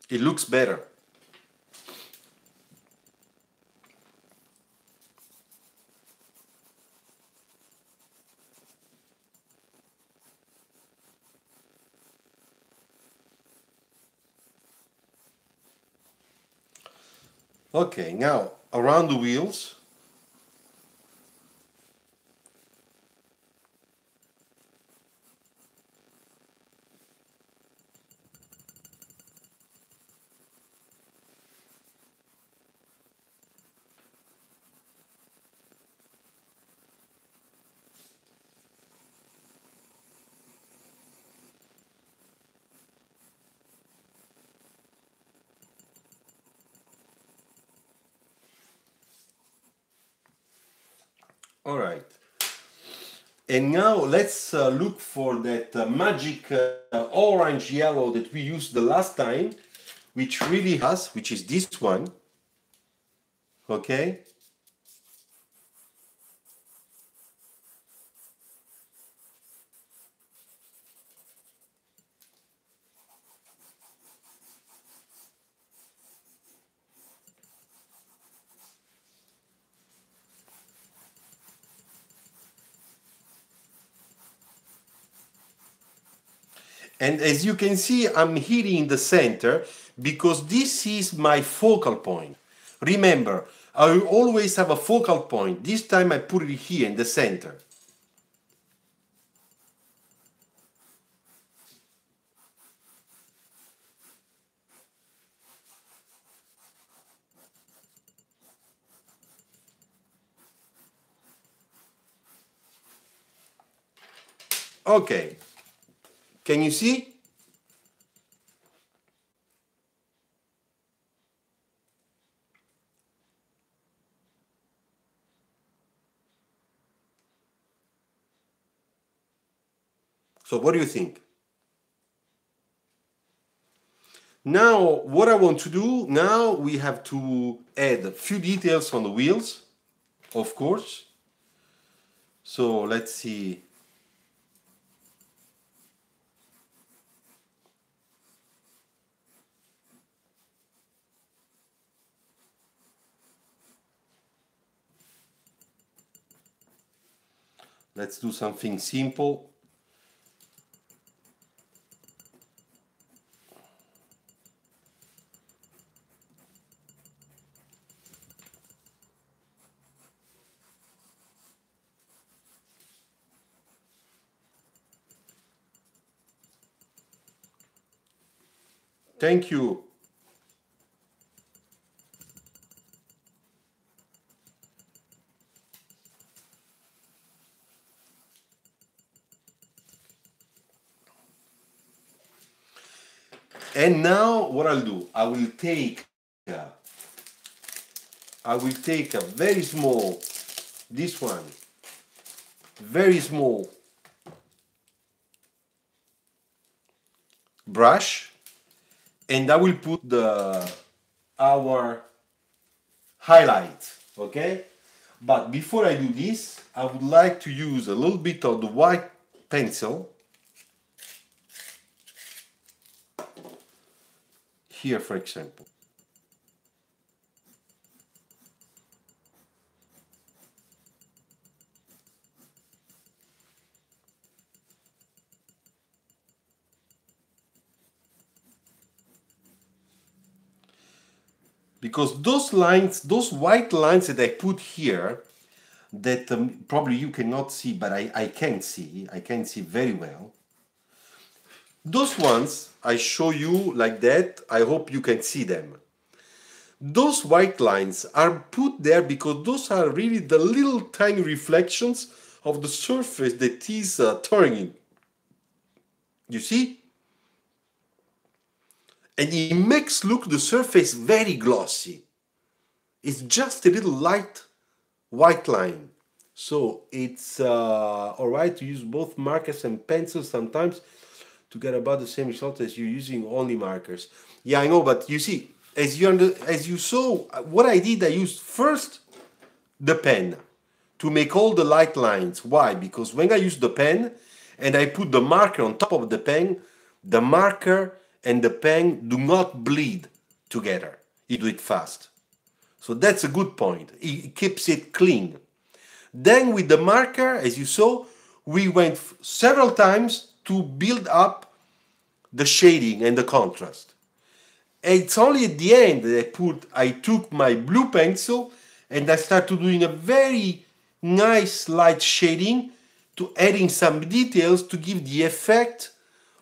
[SPEAKER 1] it looks better. Okay, now around the wheels. All right. And now let's look for that magic orange yellow that we used the last time, which really has, which is this one. Okay. And as you can see, I'm hitting the center because this is my focal point. Remember, I will always have a focal point. This time I put it here in the center. Okay, can you see? So what do you think? Now, what I want to do, now we have to add a few details on the wheels, of course. So let's see. Let's do something simple. Thank you. And now what I'll do, I will take a very small, this one, very small brush, and I will put our highlight, okay? But before I do this, I would like to use a little bit of the white pencil here, for example. Because those lines, those white lines that I put here, that probably you cannot see, but I can see very well. Those ones I show you like that, I hope you can see them. Those white lines are put there because those are really the little tiny reflections of the surface that is turning. You see? And it makes look the surface very glossy. It's just a little light white line. So it's all right to use both markers and pencils sometimes to get about the same result as you're using only markers. Yeah, I know, but you see, as you saw, what I did, I used first the pen to make all the light lines. Why? Because when I use the pen and I put the marker on top of the pen, the marker and the pen do not bleed together. You do it fast. So that's a good point. It keeps it clean. Then with the marker, as you saw, we went several times to build up the shading and the contrast. And it's only at the end that I took my blue pencil and I started doing a very nice light shading to adding some details to give the effect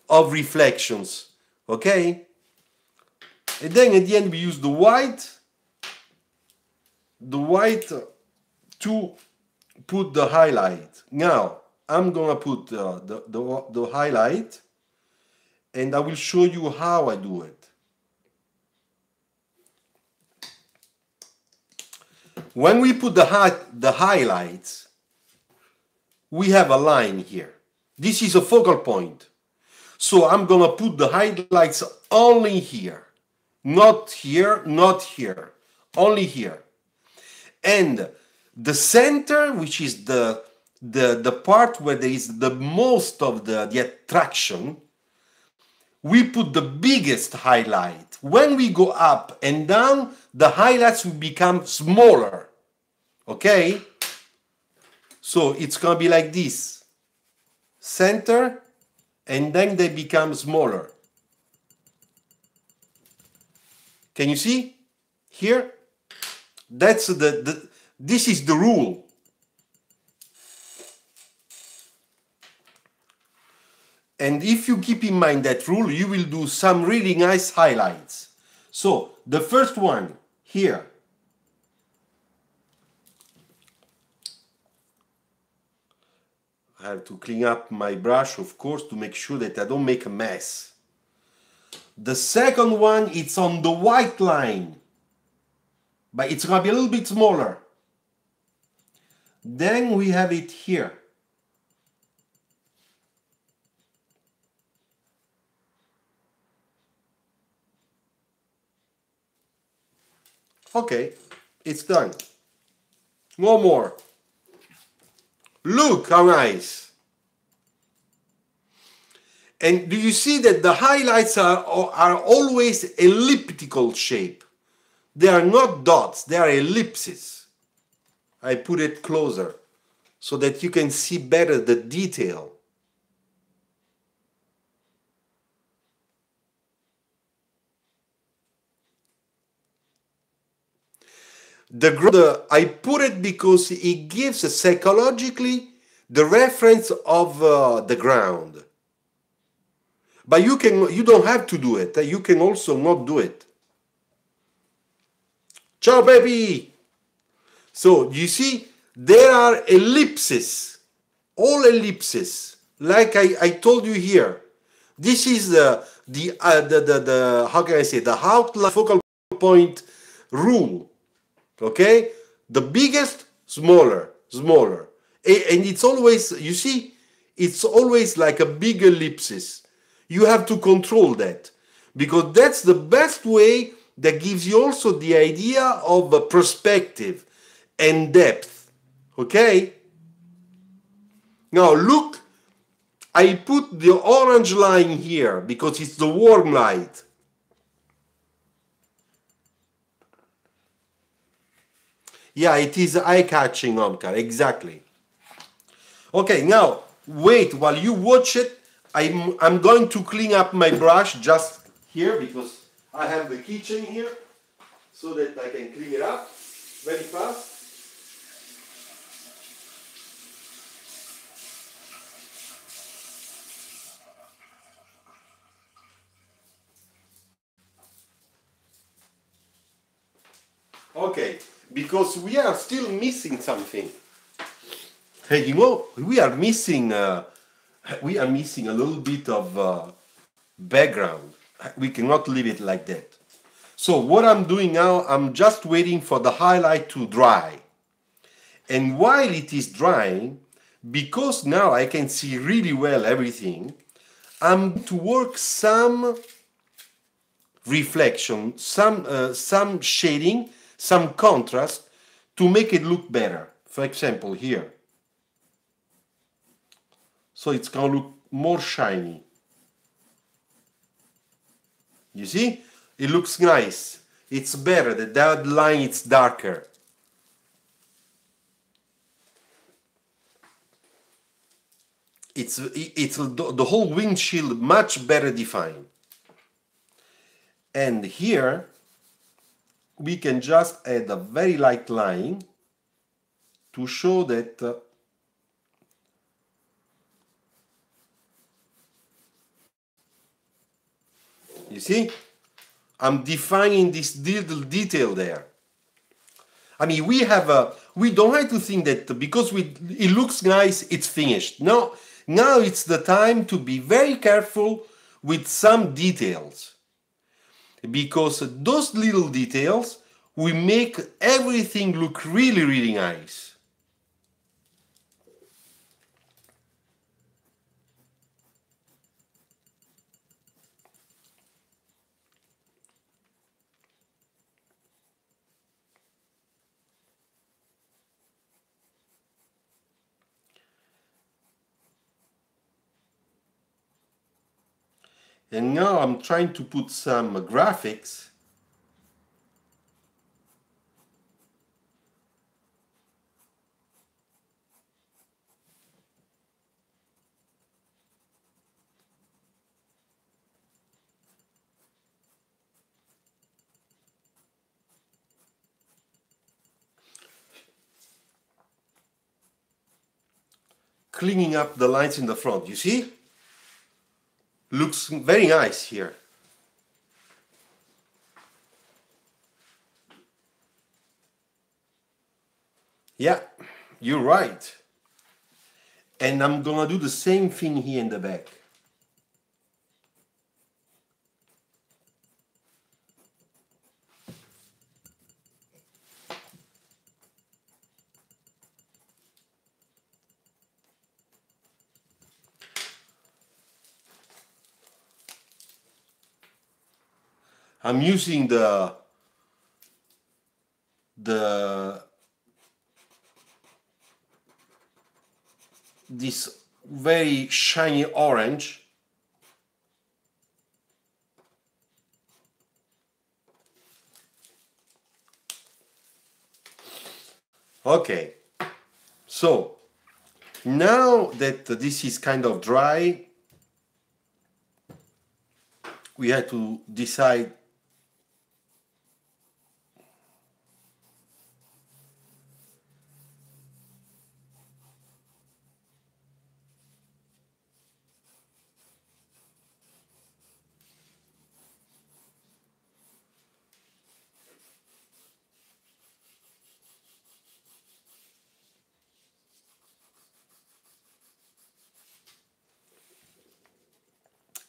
[SPEAKER 1] of reflections. Okay? And then at the end we use the white to put the highlight. Now I'm gonna put the highlight and I will show you how I do it. When we put the highlights, we have a line here. This is a focal point. So I'm gonna put the highlights only here. Not here, not here. Only here. And the center, which is the part where there is the most of the attraction, we put the biggest highlight. When we go up and down, the highlights will become smaller. Okay? So it's going to be like this. Center, and then they become smaller. Can you see? Here? That's this is the rule. And if you keep in mind that rule, you will do some really nice highlights. So the first one here. I have to clean up my brush, of course, to make sure that I don't make a mess. The second one, it's on the white line, but it's gonna be a little bit smaller. Then we have it here. Okay, it's done. No more. Look how nice. And do you see that the highlights are always elliptical shape? They are not dots, they are ellipses. I put it closer so that you can see better the detail. I put it because it gives psychologically the reference of the ground. But you don't have to do it. You can also not do it. Ciao, baby! So you see, there are ellipses, all ellipses, like I told you here. This is the how can I say, the outline focal point rule. Okay, the biggest, smaller, smaller, and it's always, you see, it's always like a big ellipsis. You have to control that because that's the best way that gives you also the idea of a perspective and depth. Okay, now look, I put the orange line here because it's the warm light. Yeah, it is eye-catching, Omkar, exactly. Okay, now wait while you watch it. I'm going to clean up my brush just here because I have the kitchen here so that I can clean it up very fast. Okay, because we are still missing something. Hey, you know, we are missing a little bit of background. We cannot leave it like that. So what I'm doing now, I'm just waiting for the highlight to dry. And while it is drying, because now I can see really well everything, I'm going to work some reflection, some shading, some contrast to make it look better. For example, here. So it's going to look more shiny. You see? It looks nice. It's better. That line is darker. It's the whole windshield much better defined. And here we can just add a very light line to show that you see, I'm defining this little detail there. I mean, we don't have to think that because it looks nice, it's finished. No, now it's the time to be very careful with some details. Because those little details will make everything look really, really nice. And now I'm trying to put some graphics. Cleaning up the lines in the front, you see? Looks very nice here. Yeah, you're right. And I'm gonna do the same thing here in the back. I'm using the this very shiny orange. Okay, so now that this is kind of dry, we have to decide.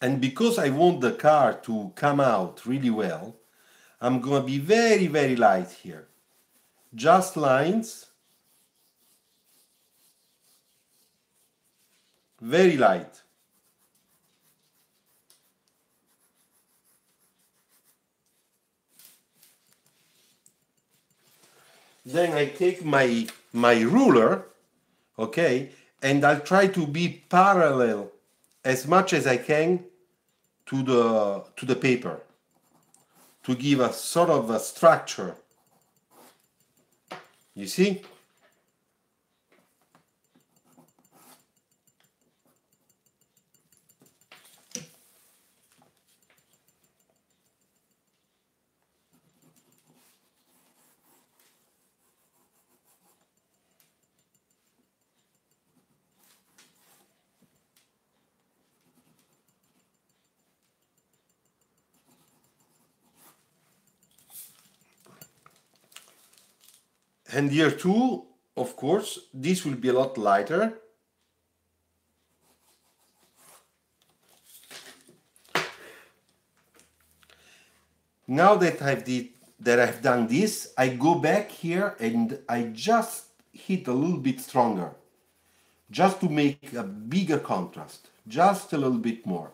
[SPEAKER 1] And because I want the car to come out really well, I'm gonna be very, very light here. Just lines, very light. Then I take my ruler, okay, and I'll try to be parallel as much as I can to the paper to give a sort of a structure. You see? And here too, of course, this will be a lot lighter. Now that I've done this, I go back here and I just hit a little bit stronger, just to make a bigger contrast, just a little bit more.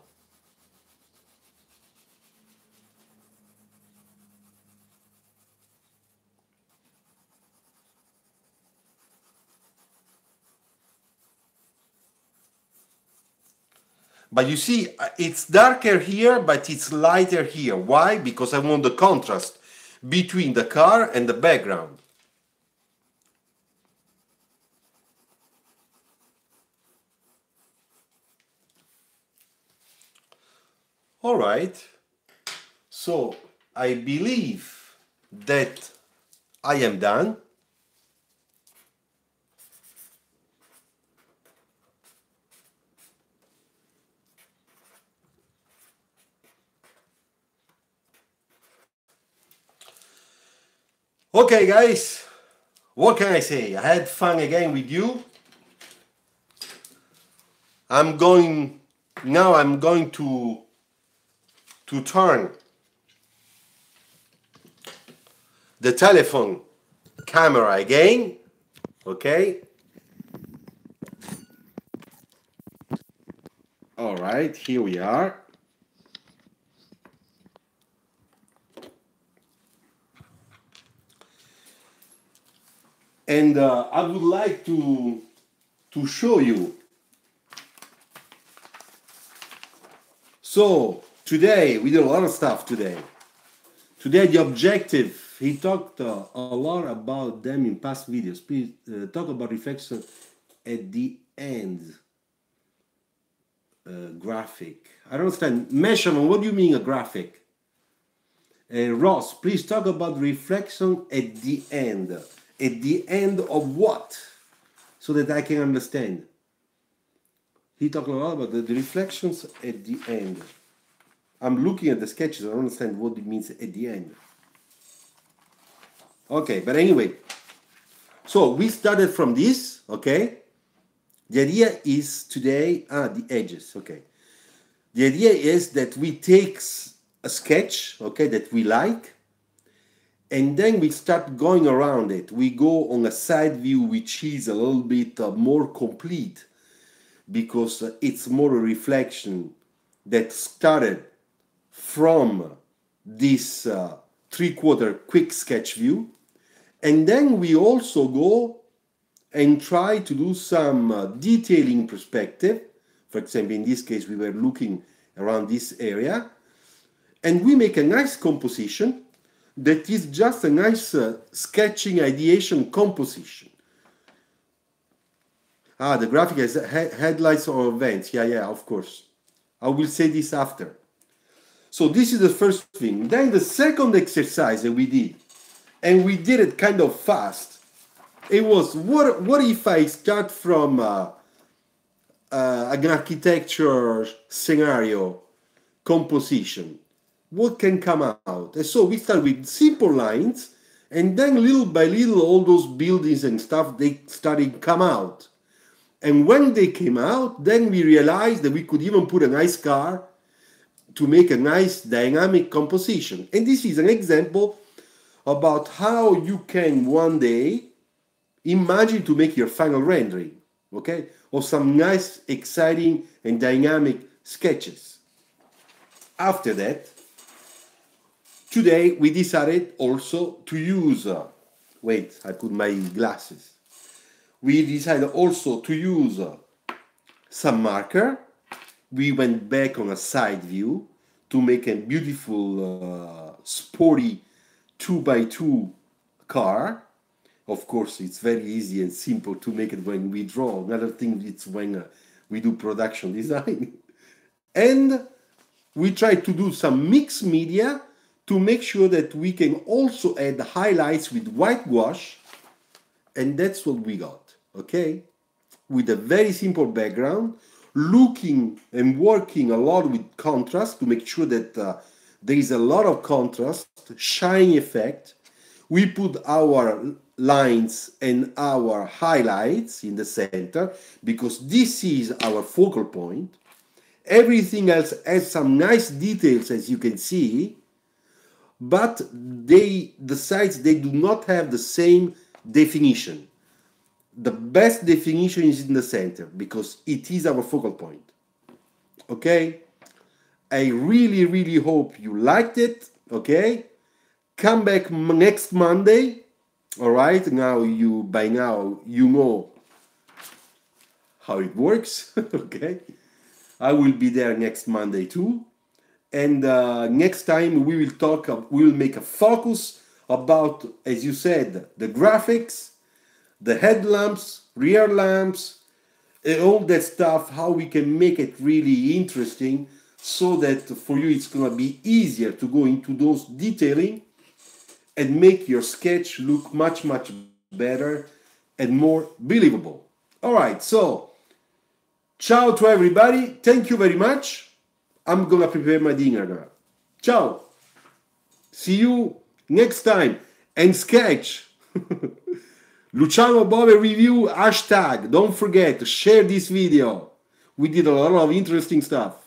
[SPEAKER 1] But you see, it's darker here, but it's lighter here. Why? Because I want the contrast between the car and the background. All right. So I believe that I am done. Okay, guys, what can I say? I had fun again with you. I'm going to turn the telephone camera again. Okay. All right, here we are. And I would like to show you. So today we did a lot of stuff today. Today the objective, he talked a lot about them in past videos. Please talk about reflection at the end. Graphic. I don't understand. Measurement, what do you mean a graphic? Ross, please talk about reflection at the end. At the end of what? So that I can understand. He talked a lot about the reflections at the end. I'm looking at the sketches. I don't understand what it means at the end. Okay, but anyway. So we started from this, okay? The idea is today, the edges, okay. The idea is that we take a sketch, okay, that we like, and then we start going around it. We go on a side view which is a little bit more complete because it's more a reflection that started from this three-quarter quick sketch view. And then we also go and try to do some detailing perspective. For example, in this case, we were looking around this area. And we make a nice composition that is just a nice sketching ideation composition. The graphic has headlights or events. Yeah, of course. I will say this after. So this is the first thing. Then the second exercise that we did, and we did it kind of fast, it was, what if I start from an architecture scenario composition? What can come out? And so we start with simple lines, and then little by little all those buildings and stuff, they started to come out. And when they came out, then we realized that we could even put a nice car to make a nice dynamic composition. And this is an example about how you can one day imagine to make your final rendering, okay, of some nice, exciting, and dynamic sketches. After that, today we decided also to use, wait, I put my glasses. We decided also to use some marker. We went back on a side view to make a beautiful, sporty 2x2 car. Of course, it's very easy and simple to make it when we draw. Another thing is when we do production design. And we try to do some mixed media to make sure that we can also add highlights with whitewash. And that's what we got, okay? With a very simple background, looking and working a lot with contrast to make sure that there is a lot of contrast, shine effect. We put our lines and our highlights in the center because this is our focal point. Everything else has some nice details, as you can see, but the sides, they do not have the same definition. The best definition is in the center because it is our focal point. Okay? I really, really hope you liked it. Okay? Come back next Monday. All right? By now you know how it works. Okay? I will be there next Monday too. And next time we will make a focus about, as you said, the graphics, the headlamps, rear lamps, and all that stuff, how we can make it really interesting so that for you it's going to be easier to go into those detailing and make your sketch look much, much better and more believable. All right, so ciao to everybody. Thank you very much. I'm going to prepare my dinner now. Ciao. See you next time. And sketch. Luciano Bove review hashtag. Don't forget to share this video. We did a lot of interesting stuff.